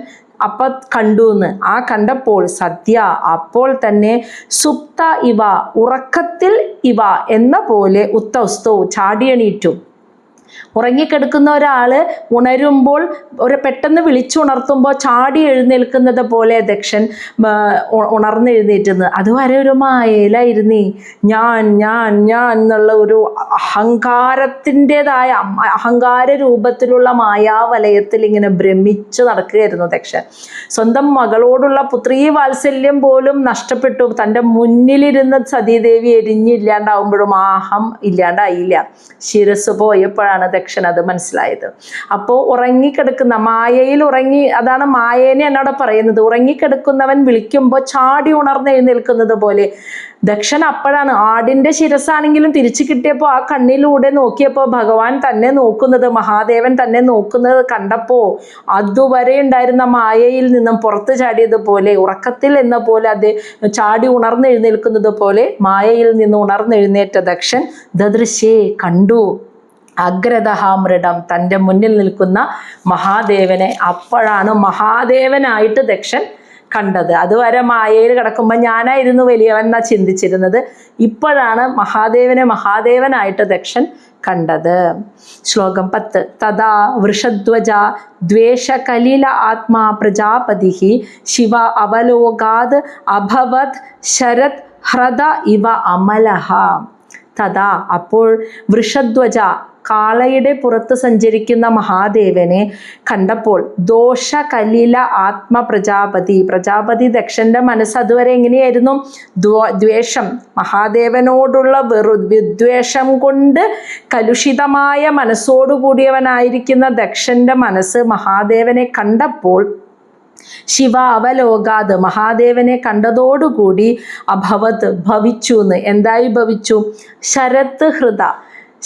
അപ്പം കണ്ടുന്ന്. ആ കണ്ടപ്പോൾ സദ്യ അപ്പോൾ തന്നെ സുപ്ത ഇവ ഉറക്കത്തിൽ ഇവ എന്ന പോലെ ഉത്തസ്തോ ചാടിയണീറ്റു. ഉറങ്ങിക്കിടക്കുന്ന ഒരാൾ ഉണരുമ്പോൾ പെട്ടെന്ന് വിളിച്ചുണർത്തുമ്പോൾ ചാടി എഴുന്നേൽക്കുന്നത് പോലെ ദക്ഷൻ ഉണർന്നെഴുന്നേറ്റുന്നത്. അതുവരെ ഒരു മായയിലായിരുന്നേ. ഞാൻ എന്നുള്ള ഒരു അഹങ്കാര രൂപത്തിലുള്ള മായാവലയത്തിൽ ഇങ്ങനെ ഭ്രമിച്ചു നടക്കുകയായിരുന്നു ദക്ഷൻ. സ്വന്തം മകളോടുള്ള പുത്രീ വാത്സല്യം പോലും നഷ്ടപ്പെട്ടു. തൻ്റെ മുന്നിലിരുന്ന സതീദേവി എരിഞ്ഞില്ലാണ്ടാവുമ്പോഴും അഹം ഇല്ലാണ്ടായില്ല. ശിരസ് പോയപ്പോഴാണ് ദക്ഷൻ അത് മനസ്സിലായത്. അപ്പോൾ ഉറങ്ങിക്കിടക്കുന്ന മായയിൽ അതാണ് മായേനെ എന്നോട് പറയുന്നത്. ഉറങ്ങിക്കിടക്കുന്നവൻ വിളിക്കുമ്പോൾ ചാടി ഉണർന്നെഴുന്നേൽക്കുന്നത് പോലെ ദക്ഷൻ അപ്പോഴാണ് ആടിൻ്റെ ശിരസാണെങ്കിലും തിരിച്ചു കിട്ടിയപ്പോൾ ആ കണ്ണിലൂടെ നോക്കിയപ്പോൾ ഭഗവാൻ തന്നെ നോക്കുന്നത്, മഹാദേവൻ തന്നെ നോക്കുന്നത് കണ്ടപ്പോൾ അതുവരെ ഉണ്ടായിരുന്ന മായയിൽ നിന്നും പുറത്തു ചാടിയതുപോലെ, ഉറക്കത്തിൽ എന്ന പോലെ അത് ചാടി ഉണർന്നെഴുന്നേൽക്കുന്നത് പോലെ മായയിൽ നിന്ന് ഉണർന്നെഴുന്നേറ്റ ദക്ഷൻ ദദൃശ്യേ കണ്ടു അഗ്രദഹാമൃഡം, തൻ്റെ മുന്നിൽ നിൽക്കുന്ന മഹാദേവനെ. അപ്പോഴാണ് മഹാദേവനായിട്ട് ദക്ഷൻ കണ്ടത്. അതുവരെ മായയിൽ കിടക്കുമ്പോൾ ഞാനായിരുന്നു വലിയവൻ എന്നാ ചിന്തിച്ചിരുന്നത്. ഇപ്പോഴാണ് മഹാദേവനായിട്ട് ദക്ഷൻ കണ്ടത്. ശ്ലോകം 10. തഥാ വൃഷധ്വജ ദ്വേഷകലില ആത്മാ പ്രജാപതി ശിവ അവലോകാത് അഭവത് ശരത് ഹ്രദ ഇവ അമലഹ. തഥാ അപ്പോൾ വൃഷധ്വജ കാളയുടെ പുറത്ത് സഞ്ചരിക്കുന്ന മഹാദേവനെ കണ്ടപ്പോൾ ദോഷകലില പ്രജാപതി ദക്ഷന്റെ മനസ്സ് അതുവരെ എങ്ങനെയായിരുന്നു? ദ്വേഷം, മഹാദേവനോടുള്ള വിദ്വേഷം കൊണ്ട് കലുഷിതമായ മനസ്സോടുകൂടിയവനായിരിക്കുന്ന ദക്ഷന്റെ മനസ്സ് മഹാദേവനെ കണ്ടപ്പോൾ ശിവ അവലോകാത്, മഹാദേവനെ കണ്ടതോടുകൂടി അഭവത് ഭവിച്ചു. എന്തായി ഭവിച്ചു? ശരത് ഹൃദ,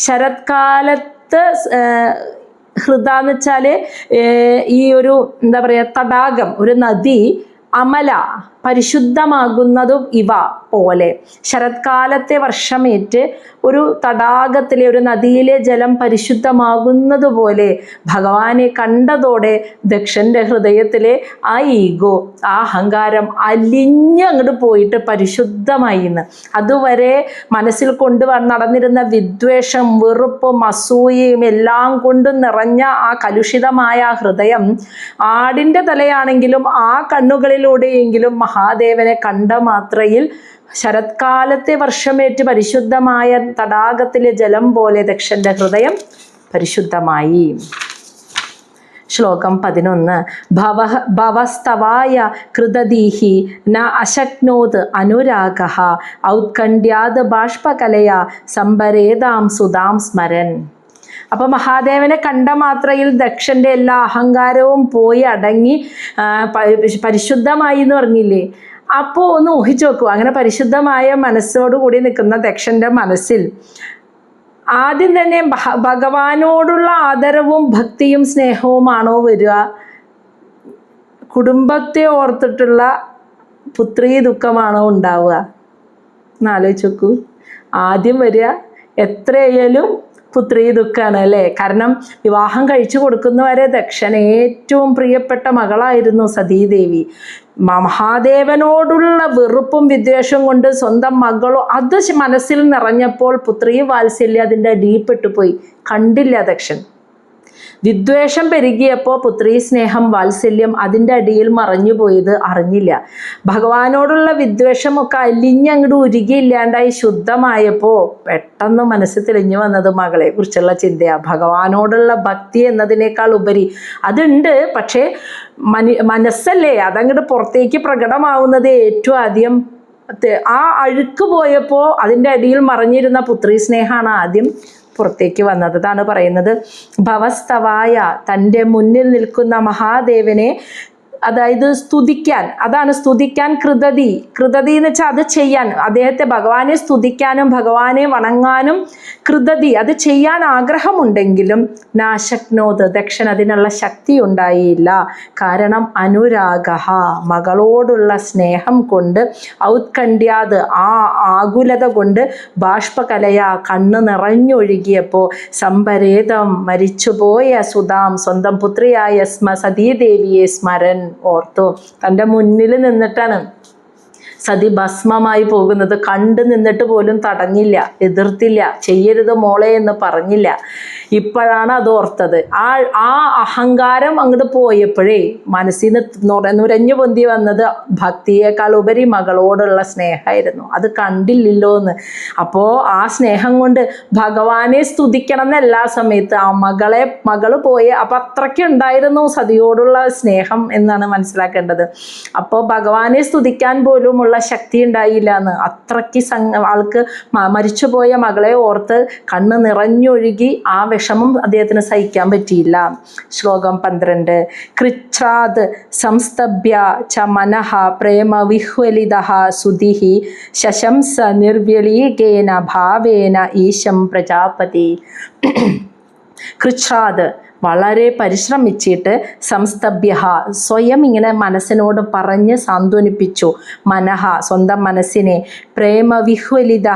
ശരത്കാലത്ത് ഹൃദ എന്ന് വെച്ചാൽ ഈ ഒരു എന്താ പറയുക തടാകം, ഒരു നദി അമല പരിശുദ്ധമാകുന്നതും ഇവ പോലെ. ശരത്കാലത്തെ വർഷമേറ്റ് ഒരു തടാകത്തിലെ ഒരു നദിയിലെ ജലം പരിശുദ്ധമാകുന്നത് പോലെ ഭഗവാനെ കണ്ടതോടെ ദക്ഷന്റെ ഹൃദയത്തിലെ ആ ഈഗോ, ആ അഹങ്കാരം അങ്ങോട്ട് പോയിട്ട് പരിശുദ്ധമായി. അതുവരെ മനസ്സിൽ നടന്നിരുന്ന വിദ്വേഷം, വെറുപ്പും അസൂയയും എല്ലാം കൊണ്ടും നിറഞ്ഞ ആ കലുഷിതമായ ആ ഹൃദയം ആടിൻ്റെ തലയാണെങ്കിലും ആ കണ്ണുകളിലൂടെയെങ്കിലും മഹാദേവനെ കണ്ട മാത്രയിൽ ശരത്കാലത്തെ വർഷമേറ്റ് പരിശുദ്ധമായ തടാകത്തിലെ ജലം പോലെ ദക്ഷന്റെ ഹൃദയം പരിശുദ്ധമായി. ശ്ലോകം 11. ഭവസ്തവായ കൃതദീഹി ന അശക്നോത് അനുരാഗഃ ഔത്കണ്ഠ്യാത് ബാഷ്പകലയ സംഭരേതാം സുതാം സ്മരൻ. അപ്പോൾ മഹാദേവനെ കണ്ട മാത്രയിൽ ദക്ഷന്റെ എല്ലാ അഹങ്കാരവും പോയി അടങ്ങി പരിശുദ്ധമായി എന്ന് പറഞ്ഞില്ലേ. അപ്പോൾ ഒന്ന് ഊഹിച്ചു നോക്കൂ, അങ്ങനെ പരിശുദ്ധമായ മനസ്സോടുകൂടി നിൽക്കുന്ന ദക്ഷന്റെ മനസ്സിൽ ആദ്യം തന്നെ ഭഗവാനോടുള്ള ആദരവും ഭക്തിയും സ്നേഹവുമാണോ വരിക? കുടുംബത്തെ ഓർത്തിട്ടുള്ള പുത്രീ ദുഃഖമാണോ ഉണ്ടാവുക? എന്നാലോചിച്ച് നോക്കൂ. ആദ്യം വരിക എത്രയായാലും പുത്രീ ദുഃഖമാണ് അല്ലേ? കാരണം വിവാഹം കഴിച്ചു കൊടുക്കുന്നവരെ ദക്ഷൻ ഏറ്റവും പ്രിയപ്പെട്ട മകളായിരുന്നു സതീദേവി. മഹാദേവനോടുള്ള വെറുപ്പും വിദ്വേഷവും കൊണ്ട് സ്വന്തം മകളോ അത് മനസ്സിൽ നിറഞ്ഞപ്പോൾ പുത്രീ വാത്സല്യം അതിൻ്റെ അടിയിൽപ്പെട്ടുപോയി. കണ്ടില്ല ദക്ഷൻ. വിദ്വേഷം പെരുകിയപ്പോൾ പുത്രീ സ്നേഹം, വാത്സല്യം അതിൻ്റെ അടിയിൽ മറഞ്ഞു പോയത് അറിഞ്ഞില്ല. ഭഗവാനോടുള്ള വിദ്വേഷമൊക്കെ അങ്ങോട്ട് ഉരുകിയില്ലാണ്ടായി ശുദ്ധമായപ്പോൾ പെട്ടെന്ന് മനസ്സിൽ തെളിഞ്ഞു വന്നത് മകളെ കുറിച്ചുള്ള ചിന്തയാണ്. ഭഗവാനോടുള്ള ഭക്തി എന്നതിനേക്കാൾ ഉപരി അതുണ്ട്, പക്ഷേ മനസ്സല്ലേ അതങ്ങോട്ട് പുറത്തേക്ക് പ്രകടമാവുന്നത് ഏറ്റവും ആദ്യം. ആ അഴുക്ക് പോയപ്പോൾ അതിൻ്റെ അടിയിൽ മറഞ്ഞിരുന്ന പുത്രീ സ്നേഹമാണ് ആദ്യം പുറത്തേക്ക് വന്നത്. അതാണ് പറയുന്നത് ഭവസ്തവായ, തൻ്റെ മുന്നിൽ നിൽക്കുന്ന മഹാദേവനെ, അതായത് സ്തുതിക്കാൻ, അതാണ് സ്തുതിക്കാൻ കൃതതി എന്ന് വെച്ചാൽ അത് ചെയ്യാൻ, അദ്ദേഹത്തെ ഭഗവാനെ സ്തുതിക്കാനും ഭഗവാനെ വണങ്ങാനും കൃതതി അത് ചെയ്യാൻ ആഗ്രഹമുണ്ടെങ്കിലും നാശക്നോത് ദക്ഷൻ അതിനുള്ള ശക്തി ഉണ്ടായില്ല. കാരണം അനുരാഗഃ മകളോടുള്ള സ്നേഹം കൊണ്ട്, ഔത്കണ്ഠ്യാത് ആ ആകുലത കൊണ്ട്, ബാഷ്പകലയ കണ്ണ് നിറഞ്ഞൊഴുകിയപ്പോൾ, സംഭരേതം മരിച്ചുപോയ സുതാം സ്വന്തം പുത്രിയായ സതീദേവിയെ സ്മരൻ ഓർത്തു. തൻ്റെ മുന്നിൽ നിന്നിട്ടാണ് സതി ഭസ്മമായി പോകുന്നത്. കണ്ടു നിന്നിട്ട് പോലും തടഞ്ഞില്ല, എതിർത്തില്ല, ചെയ്യരുത് മോളെ എന്ന് പറഞ്ഞില്ല. ഇപ്പോഴാണ് അത് ഓർത്തത്. ആ അഹങ്കാരം അങ്ങോട്ട് പോയപ്പോഴേ മനസ്സിൽ നിന്ന് നുരഞ്ഞു പൊന്തി വന്നത് ഭക്തിയേക്കാൾ ഉപരി മകളോടുള്ള സ്നേഹമായിരുന്നു. അത് കണ്ടില്ലല്ലോ എന്ന്. അപ്പോൾ ആ സ്നേഹം കൊണ്ട് ഭഗവാനെ സ്തുതിക്കണം എന്ന് എല്ലാ സമയത്ത് ആ മകള് പോയി. അപ്പം അത്രയ്ക്ക് ഉണ്ടായിരുന്നു സതിയോടുള്ള സ്നേഹം എന്നാണ് മനസ്സിലാക്കേണ്ടത്. അപ്പോൾ ഭഗവാനെ സ്തുതിക്കാൻ പോലുമുള്ള ശക്തി ഉണ്ടായില്ല എന്ന്. അത്രയ്ക്ക് ആൾക്ക് മരിച്ചുപോയ മകളെ ഓർത്ത് കണ്ണ് നിറഞ്ഞൊഴുകി. ആ വിഷമം അദ്ദേഹത്തിന് സഹിക്കാൻ പറ്റിയില്ല. ശ്ലോകം 12. കൃച്ഛ്രാത് സംസ്തഭ്യ ച മനഃ പ്രേമ വിഹ്വലിതഃ സുധിഃ ശശംസ നിർവ്യളീകേന ഭാവേന ഈശം പ്രജാപതി. കൃച്ഛ്രാത് വളരെ പരിശ്രമിച്ചിട്ട് സംസ്തഭ്യ സ്വയം ഇങ്ങനെ മനസ്സിനോട് പറഞ്ഞ് സാന്ത്വനിപ്പിച്ചു. മനഃ സ്വന്തം മനസ്സിനെ, പ്രേമവിഹ്വലിത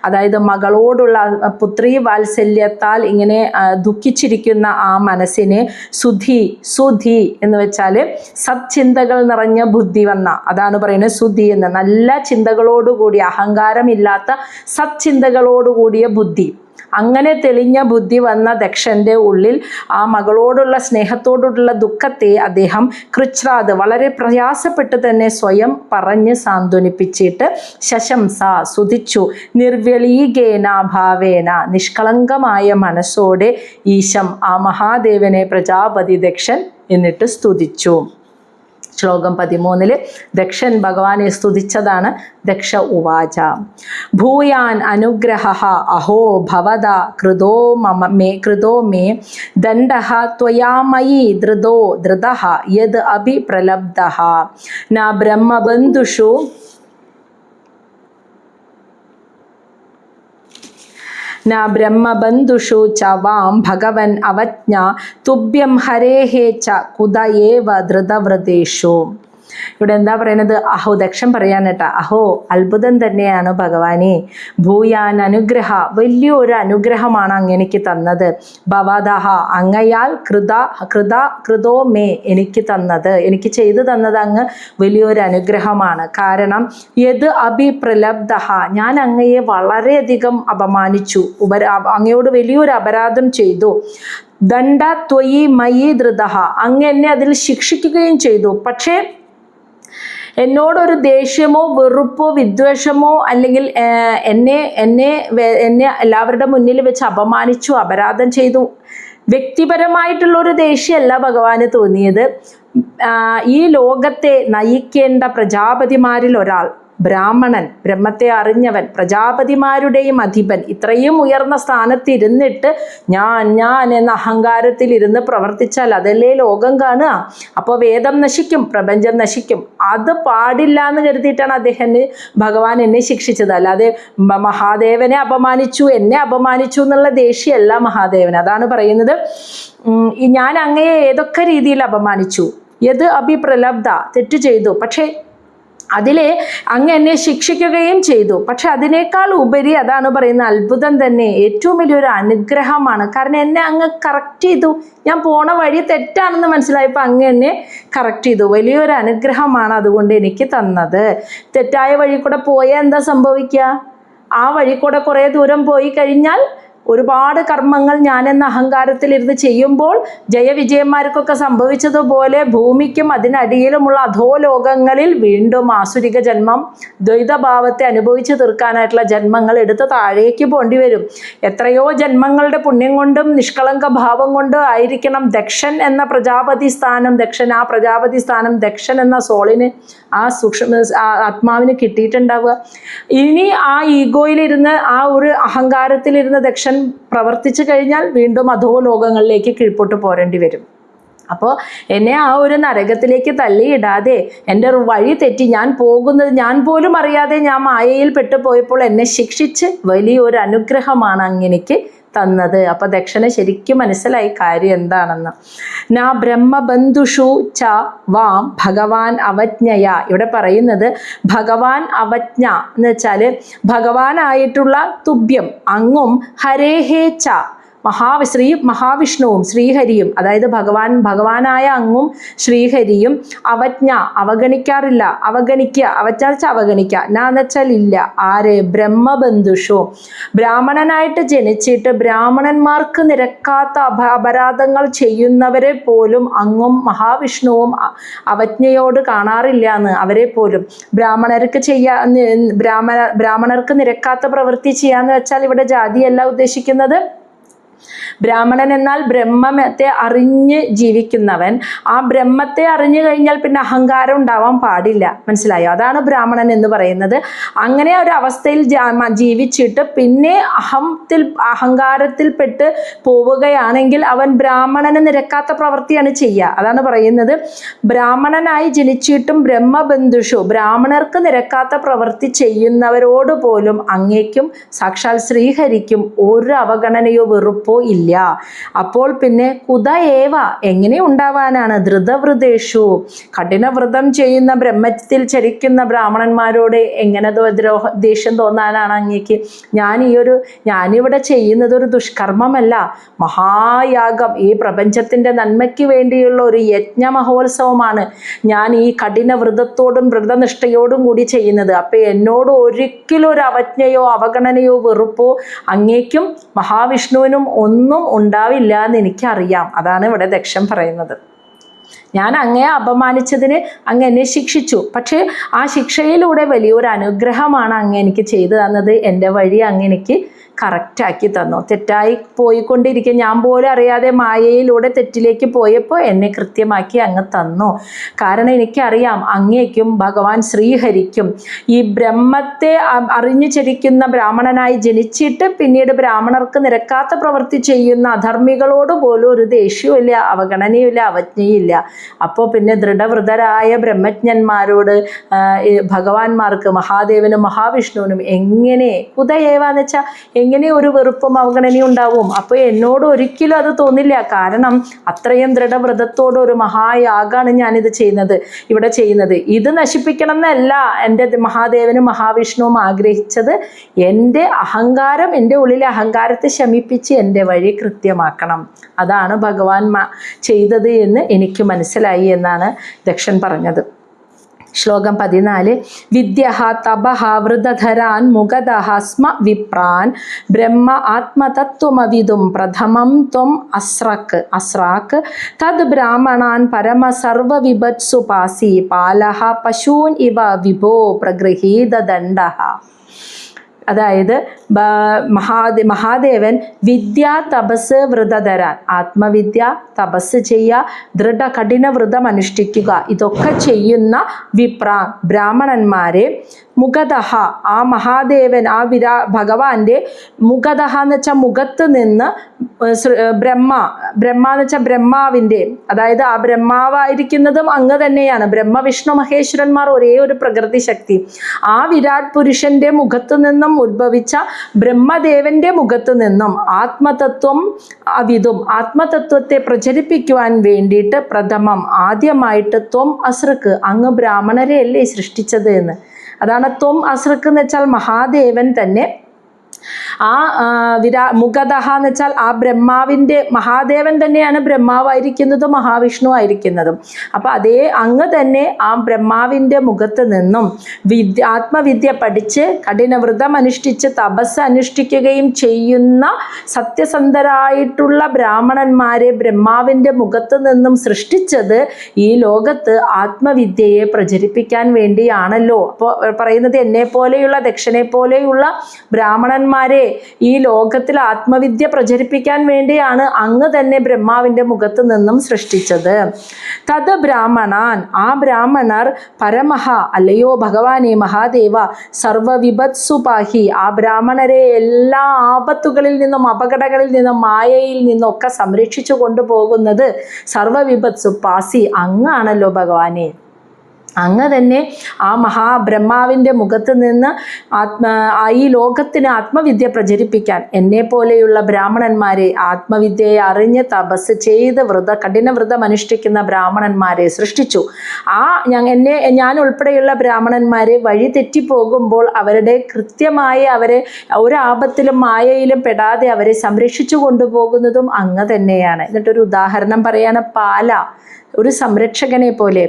അതായത് മകളോടുള്ള പുത്രീ വാത്സല്യത്താൽ ഇങ്ങനെ ദുഃഖിച്ചിരിക്കുന്ന ആ മനസ്സിനെ സുധി എന്ന് വെച്ചാൽ സത്ചിന്തകൾ നിറഞ്ഞ ബുദ്ധി വന്ന, അതാണ് പറയുന്നത് സുധി എന്ന്. നല്ല ചിന്തകളോടുകൂടി, അഹങ്കാരമില്ലാത്ത സത്ചിന്തകളോടുകൂടിയ ബുദ്ധി, അങ്ങനെ തെളിഞ്ഞ ബുദ്ധി വന്ന ദക്ഷൻ്റെ ഉള്ളിൽ ആ മകളോടുള്ള സ്നേഹത്തോടുള്ള ദുഃഖത്തെ അദ്ദേഹം കൃച്ഛ്രാത് വളരെ പ്രയാസപ്പെട്ട് തന്നെ സ്വയം പറഞ്ഞ് സാന്ത്വനിപ്പിച്ചിട്ട് ശശംസ സ്തുതിച്ചു. നിർവ്യളീകേന ഭാവേന നിഷ്കളങ്കമായ മനസ്സോടെ ഈശം ആ മഹാദേവനെ പ്രജാപതി ദക്ഷൻ എന്നിട്ട് സ്തുതിച്ചു. ശ്ലോകം 13 ദക്ഷൻ ഭഗവാനെ സ്തുതിച്ചതാണ്. ദക്ഷ ഉവാച ഭൂയാൻ അനുഗ്രഹഃ അഹോ ഭവത കൃതോ മേ ദണ്ഡഃ ത്വയാ മയി ധൃതഃ യത് അഭി പ്രലബ്ധഃ ന ബ്രഹ്മബന്ധുഷു ന ബ്രഹ്മബന്ധുഷു ച വാം ഭഗവൻ അവജ്ഞ തുഭ്യം ഹരേഹ ച കുത ഏവ ധൃതവ്രതേഷു. ഇവിടെ എന്താ പറയുന്നത്? അഹോ, ദക്ഷൻ പറയാൻ കേട്ടാ, അഹോ അത്ഭുതം തന്നെയാണ് ഭഗവാനെ. ഭൂയാൻ അനുഗ്രഹ, വലിയൊരു അനുഗ്രഹമാണ് അങ്ങനെക്ക് തന്നത്. ഭവതഃ അങ്ങയാൽ കൃതോ മേ എനിക്ക് തന്നത്, എനിക്ക് ചെയ്തു തന്നത് അങ്ങ് വലിയൊരു അനുഗ്രഹമാണ്. കാരണം യത് അഭിപ്രലബ്ധ ഞാൻ അങ്ങയെ വളരെയധികം അപമാനിച്ചു, അങ്ങയോട് വലിയൊരു അപരാധം ചെയ്തു. ദണ്ഡ ത്വയി മയി ധൃതഃ അങ്ങ് എന്നെ അതിൽ ശിക്ഷിക്കുകയും ചെയ്തു. പക്ഷേ എന്നോടൊരു ദേഷ്യമോ വെറുപ്പോ വിദ്വേഷമോ അല്ലെങ്കിൽ എന്നെ എല്ലാവരുടെ മുന്നിൽ വെച്ച് അപമാനിച്ചു, അപരാധം ചെയ്തു, വ്യക്തിപരമായിട്ടുള്ളൊരു ദേഷ്യമല്ല ഭഗവാന് തോന്നിയത്. ഈ ലോകത്തെ നയിക്കേണ്ട പ്രജാപതിമാരിൽ ഒരാൾ, ബ്രാഹ്മണൻ, ബ്രഹ്മത്തെ അറിഞ്ഞവൻ, പ്രജാപതിമാരുടെയും അധിപൻ, ഇത്രയും ഉയർന്ന സ്ഥാനത്തിരുന്നിട്ട് ഞാൻ എന്ന അഹങ്കാരത്തിൽ ഇരുന്ന് പ്രവർത്തിച്ചാൽ അതല്ലേ ലോകം കാണുക? അപ്പോൾ വേദം നശിക്കും, പ്രപഞ്ചം നശിക്കും. അത് പാടില്ല എന്ന് കരുതിയിട്ടാണ് ഭഗവാൻ എന്നെ ശിക്ഷിച്ചത്. അല്ലാതെ മഹാദേവനെ അപമാനിച്ചു, എന്നെ അപമാനിച്ചു എന്നുള്ള ദേഷ്യമല്ല മഹാദേവൻ. അതാണ് പറയുന്നത്, ഞാൻ അങ്ങയെ ഏതൊക്കെ രീതിയിൽ അപമാനിച്ചു, യത് അഭിപ്രലബ്ധ തെറ്റു ചെയ്തു, പക്ഷേ അതിലെ അങ്ങ് എന്നെ ശിക്ഷിക്കുകയും ചെയ്തു. പക്ഷെ അതിനേക്കാൾ ഉപരി അതാണ് പറയുന്ന അത്ഭുതം തന്നെ, ഏറ്റവും വലിയൊരു അനുഗ്രഹമാണ്. കാരണം എന്നെ അങ്ങ് കറക്റ്റ് ചെയ്തു. ഞാൻ പോണ വഴി തെറ്റാണെന്ന് മനസ്സിലായപ്പോൾ അങ്ങ് എന്നെ കറക്റ്റ് ചെയ്തു. വലിയൊരു അനുഗ്രഹമാണ് അതുകൊണ്ട് എനിക്ക് തന്നത്. തെറ്റായ വഴി കൂടെ പോയാൽ എന്താ സംഭവിക്കുക? ആ വഴി കൂടെ കുറേ ദൂരം പോയി കഴിഞ്ഞാൽ ഒരുപാട് കർമ്മങ്ങൾ ഞാനെന്ന അഹങ്കാരത്തിലിരുന്ന് ചെയ്യുമ്പോൾ ജയവിജയന്മാർക്കൊക്കെ സംഭവിച്ചതുപോലെ ഭൂമിക്കും അതിനടിയിലുമുള്ള അധോലോകങ്ങളിൽ വീണ്ടും ആസുരിക ജന്മം, ദ്വൈതഭാവത്തെ അനുഭവിച്ച് തീർക്കാനായിട്ടുള്ള ജന്മങ്ങൾ എടുത്ത് താഴേക്ക് പോണ്ടി വരും. എത്രയോ ജന്മങ്ങളുടെ പുണ്യം കൊണ്ടും നിഷ്കളങ്ക ഭാവം കൊണ്ടും ആയിരിക്കണം ദക്ഷൻ എന്ന പ്രജാപതി സ്ഥാനം, ആ പ്രജാപതി സ്ഥാനം ദക്ഷൻ എന്ന സോളിന്, ആ ആത്മാവിന് കിട്ടിയിട്ടുണ്ടാവുക. ഇനി ആ ഈഗോയിലിരുന്ന്, ആ ഒരു അഹങ്കാരത്തിലിരുന്ന് ദക്ഷൻ പ്രവർത്തിച്ചു കഴിഞ്ഞാൽ വീണ്ടും അധോ ലോകങ്ങളിലേക്ക് കീഴ്പോട്ട് പോരേണ്ടി വരും. അപ്പോൾ എന്നെ ആ ഒരു നരകത്തിലേക്ക് തള്ളിയിടാതെ എൻ്റെ വഴി തെറ്റി ഞാൻ പോകുന്നത് ഞാൻ പോലും അറിയാതെ ഞാൻ മായയിൽ പെട്ടുപോയപ്പോൾ എന്നെ ശിക്ഷിച്ച് വലിയൊരു അനുഗ്രഹമാണ് അങ്ങനെക്ക് തന്നത്. അപ്പോൾ ദക്ഷന് ശരിക്കും മനസ്സിലായി കാര്യം എന്താണെന്ന്. നാ ബ്രഹ്മബന്ധുഷു ച വാം ഭഗവാൻ അവജ്ഞയ. ഇവിടെ പറയുന്നത് ഭഗവാൻ അവജ്ഞ എന്ന് വെച്ചാൽ ഭഗവാനായിട്ടുള്ള തുഭ്യം അങ്ങും ഹരേഹേ ച മഹാവിഷ്ണുവും ശ്രീഹരിയും, അതായത് ഭഗവാനായ അങ്ങും ശ്രീഹരിയും അവജ്ഞ അവഗണിക്കാറില്ല. അവജ്ഞ വെച്ചാൽ അവഗണിക്കുക, എന്നാന്ന് വെച്ചാൽ ഇല്ല. ആര്? ബ്രഹ്മബന്ധുഷു, ബ്രാഹ്മണനായിട്ട് ജനിച്ചിട്ട് ബ്രാഹ്മണന്മാർക്ക് നിരക്കാത്ത അപരാധങ്ങൾ ചെയ്യുന്നവരെ പോലും അങ്ങും മഹാവിഷ്ണുവും അവജ്ഞയോട് കാണാറില്ല എന്ന്. അവരെ പോലും ബ്രാഹ്മണർക്ക് നിരക്കാത്ത പ്രവൃത്തി ചെയ്യാന്ന് വെച്ചാൽ ഇവിടെ ജാതിയല്ല ഉദ്ദേശിക്കുന്നത്. ബ്രാഹ്മണൻ എന്നാൽ ബ്രഹ്മത്തെ അറിഞ്ഞ് ജീവിക്കുന്നവൻ. ആ ബ്രഹ്മത്തെ അറിഞ്ഞു കഴിഞ്ഞാൽ പിന്നെ അഹങ്കാരം ഉണ്ടാവാൻ പാടില്ല. മനസ്സിലായോ? അതാണ് ബ്രാഹ്മണൻ എന്ന് പറയുന്നത്. അങ്ങനെ ഒരു അവസ്ഥയിൽ ജീവിച്ചിട്ട് പിന്നെ അഹങ്കാരത്തിൽപ്പെട്ട് പോവുകയാണെങ്കിൽ അവൻ ബ്രാഹ്മണന് നിരക്കാത്ത പ്രവൃത്തിയാണ് ചെയ്യുക. അതാണ് പറയുന്നത്, ബ്രാഹ്മണനായി ജനിച്ചിട്ടും ബ്രഹ്മബന്ധുഷു, ബ്രാഹ്മണർക്ക് നിരക്കാത്ത പ്രവൃത്തി ചെയ്യുന്നവരോട് പോലും അങ്ങേക്കും സാക്ഷാൽ ശ്രീഹരിക്കും ഒരു അവഗണനയോ വെറുപ്പോ ഇല്ല. അപ്പോൾ പിന്നെ കുതയേവ, എങ്ങനെ ഉണ്ടാവാനാണ്? ധൃതവ്രതേഷു, കഠിനവ്രതം ചെയ്യുന്ന ബ്രഹ്മത്തിൽ ചരിക്കുന്ന ബ്രാഹ്മണന്മാരോട് എങ്ങനെ ദേഷ്യം തോന്നാനാണ് അങ്ങേക്ക്? ഞാനിവിടെ ചെയ്യുന്നത് ഒരു ദുഷ്കർമ്മമല്ല, മഹായാഗം, ഈ പ്രപഞ്ചത്തിൻ്റെ നന്മയ്ക്ക് വേണ്ടിയുള്ള ഒരു യജ്ഞ മഹോത്സവമാണ് ഞാൻ ഈ കഠിന വ്രതത്തോടും വ്രതനിഷ്ഠയോടും കൂടി ചെയ്യുന്നത്. അപ്പം എന്നോട് ഒരിക്കലും ഒരു അവജ്ഞയോ അവഗണനയോ വെറുപ്പോ അങ്ങേക്കും മഹാവിഷ്ണുവിനും ഒന്നും ഉണ്ടാവില്ല എന്ന് എനിക്കറിയാം. അതാണ് ഇവിടെ ദക്ഷൻ പറയുന്നത്. ഞാൻ അങ്ങയെ അപമാനിച്ചതിന് അങ്ങ് എന്നെ ശിക്ഷിച്ചു, പക്ഷേ ആ ശിക്ഷയിലൂടെ വലിയൊരു അനുഗ്രഹമാണ് അങ്ങ് എനിക്ക് ചെയ്തു തന്നത്. എൻ്റെ വഴി അങ്ങ് എനിക്ക് കറക്റ്റാക്കി തന്നു. തെറ്റായി പോയിക്കൊണ്ടിരിക്കുക, ഞാൻ പോലും അറിയാതെ മായയിലൂടെ തെറ്റിലേക്ക് പോയപ്പോൾ എന്നെ കൃത്യമാക്കി അങ്ങ് തന്നു. കാരണം എനിക്കറിയാം അങ്ങേക്കും ഭഗവാൻ ശ്രീഹരിക്കും ഈ ബ്രഹ്മത്തെ അറിഞ്ഞു ചരിക്കുന്ന ബ്രാഹ്മണനായി ജനിച്ചിട്ട് പിന്നീട് ബ്രാഹ്മണർക്ക് നിരക്കാത്ത പ്രവൃത്തി ചെയ്യുന്ന അധർമ്മികളോട് പോലും ഒരു ദേഷ്യവുമില്ല, അവഗണനയുമില്ല, അവജ്ഞയില്ല. അപ്പോൾ പിന്നെ ദൃഢവ്രതരായ ബ്രഹ്മജ്ഞന്മാരോട് ഭഗവാന്മാർക്ക്, മഹാദേവനും മഹാവിഷ്ണുവിനും എങ്ങനെ കുതയേവാന്ന് വെച്ചാൽ എങ്ങനെ ഒരു വെറുപ്പും അവഗണനയും ഉണ്ടാവും? അപ്പോൾ എന്നോട് ഒരിക്കലും അത് തോന്നില്ല. കാരണം അത്രയും ദൃഢവ്രതത്തോട് ഒരു മഹായാഗമാണ് ഇവിടെ ചെയ്യുന്നത്. ഇത് നശിപ്പിക്കണം എന്നല്ല എൻ്റെ മഹാദേവനും മഹാവിഷ്ണുവും ആഗ്രഹിച്ചത്. എൻ്റെ അഹങ്കാരം, എൻ്റെ ഉള്ളിലെ അഹങ്കാരത്തെ ശമിപ്പിച്ച് എൻ്റെ വഴി കൃത്യമാക്കണം. അതാണ് ഭഗവാൻ ചെയ്തത് എന്ന് എനിക്ക് മനസ്സിലായി എന്നാണ് ദക്ഷൻ പറഞ്ഞത്. ശ്ലോകം 14. വിദ്യഃ തപഃ വൃതധരാൻ മുഗതഃ സ്മ വിപ്രാൻ ബ്രഹ്മ ആത്മതത്വമവിതും പ്രഥമം ത്വം അസ്രാക് തദ് ബ്രാഹ്മണാൻ പരമ സർവവിഭത്സുപാസി പാലഃ പശൂൻ ഇവ വിഭോ പ്രഗൃഹീതദണ്ഡഃ. അതായത് മഹാദേവൻ വിദ്യ, തപസ്, വ്രതധരാൻ, ആത്മവിദ്യ, തപസ് ചെയ്യുക, കഠിന വ്രതം അനുഷ്ഠിക്കുക, ഇതൊക്കെ ചെയ്യുന്ന ബ്രാഹ്മണന്മാരെ മുഖതഃ, ആ മഹാദേവൻ, ആ ഭഗവാന്റെ മുഖതഃ എന്ന് വെച്ചാൽ മുഖത്ത് നിന്ന് ബ്രഹ്മ എന്ന് വെച്ചാൽ ബ്രഹ്മാവിൻ്റെ, അതായത് ആ ബ്രഹ്മാവായിരിക്കുന്നതും അങ്ങ് തന്നെയാണ്. ബ്രഹ്മ വിഷ്ണു മഹേശ്വരന്മാർ ഒരേ ഒരു പ്രകൃതി ശക്തി. ആ വിരാട് പുരുഷന്റെ മുഖത്തു നിന്നും ഉത്ഭവിച്ച ബ്രഹ്മദേവന്റെ മുഖത്തു നിന്നും ആത്മതത്വം അവിതും, ആത്മതത്വത്തെ പ്രചരിപ്പിക്കുവാൻ വേണ്ടിയിട്ട് പ്രഥമം, ആദ്യമായിട്ട് ത്വം അസൃക്ക്, അങ്ങ് ബ്രാഹ്മണരെ അല്ലേ സൃഷ്ടിച്ചത് എന്ന്. അതാണ് ത്വം അസൃക്ക് എന്ന് വെച്ചാൽ മഹാദേവൻ തന്നെ. ആ മുഖതഃ എന്ന് വെച്ചാൽ ആ ബ്രഹ്മാവിൻ്റെ, മഹാദേവൻ തന്നെയാണ് ബ്രഹ്മാവായിരിക്കുന്നതും മഹാവിഷ്ണു ആയിരിക്കുന്നതും. അപ്പം അതേ അങ്ങ് തന്നെ ആ ബ്രഹ്മാവിൻ്റെ മുഖത്ത് നിന്നും ആത്മവിദ്യ പഠിച്ച് കഠിനവ്രതം അനുഷ്ഠിച്ച് തപസ് അനുഷ്ഠിക്കുകയും ചെയ്യുന്ന സത്യസന്ധരായിട്ടുള്ള ബ്രാഹ്മണന്മാരെ ബ്രഹ്മാവിൻ്റെ മുഖത്ത് നിന്നും സൃഷ്ടിച്ചത് ഈ ലോകത്ത് ആത്മവിദ്യയെ പ്രചരിപ്പിക്കാൻ വേണ്ടിയാണല്ലോ. അപ്പോൾ പറയുന്നത് എന്നെ പോലെയുള്ള ദക്ഷനെ പോലെയുള്ള ബ്രാഹ്മണന്മാരെ ഈ ലോകത്തിൽ ആത്മവിദ്യ പ്രചരിപ്പിക്കാൻ വേണ്ടിയാണ് അങ്ങ് തന്നെ ബ്രഹ്മാവിൻ്റെ മുഖത്ത് നിന്നും സൃഷ്ടിച്ചത്. തത് ബ്രാഹ്മണാൻ, ആ ബ്രാഹ്മണർ പരമഹ, അല്ലയോ ഭഗവാനെ മഹാദേവ, സർവവിഭത്സുപാഹി, ആ ബ്രാഹ്മണരെ എല്ലാ ആപത്തുകളിൽ നിന്നും അപകടങ്ങളിൽ നിന്നും മായയിൽ നിന്നൊക്കെ സംരക്ഷിച്ചു കൊണ്ടുപോകുന്നത് സർവവിഭത്സുപാസി അങ്ങാണല്ലോ ഭഗവാനെ. അങ്ങ് തന്നെ ആ മഹാബ്രഹ്മാവിൻ്റെ മുഖത്ത് നിന്ന് ഈ ലോകത്തിന് ആത്മവിദ്യ പ്രചരിപ്പിക്കാൻ എന്നെപ്പോലെയുള്ള ബ്രാഹ്മണന്മാരെ, ആത്മവിദ്യയെ അറിഞ്ഞ് തപസ് ചെയ്ത് കഠിന വ്രതം അനുഷ്ഠിക്കുന്ന ബ്രാഹ്മണന്മാരെ സൃഷ്ടിച്ചു. ഞാൻ ഉൾപ്പെടെയുള്ള ബ്രാഹ്മണന്മാരെ വഴി തെറ്റിപ്പോകുമ്പോൾ അവരുടെ കൃത്യമായി അവരെ ഒരാപത്തിലും മായയിലും പെടാതെ അവരെ സംരക്ഷിച്ചു കൊണ്ടുപോകുന്നതും അങ്ങ് തന്നെയാണ്. എന്നിട്ടൊരു ഉദാഹരണം പറയാണ്. പാല ഒരു സംരക്ഷകനെ പോലെ,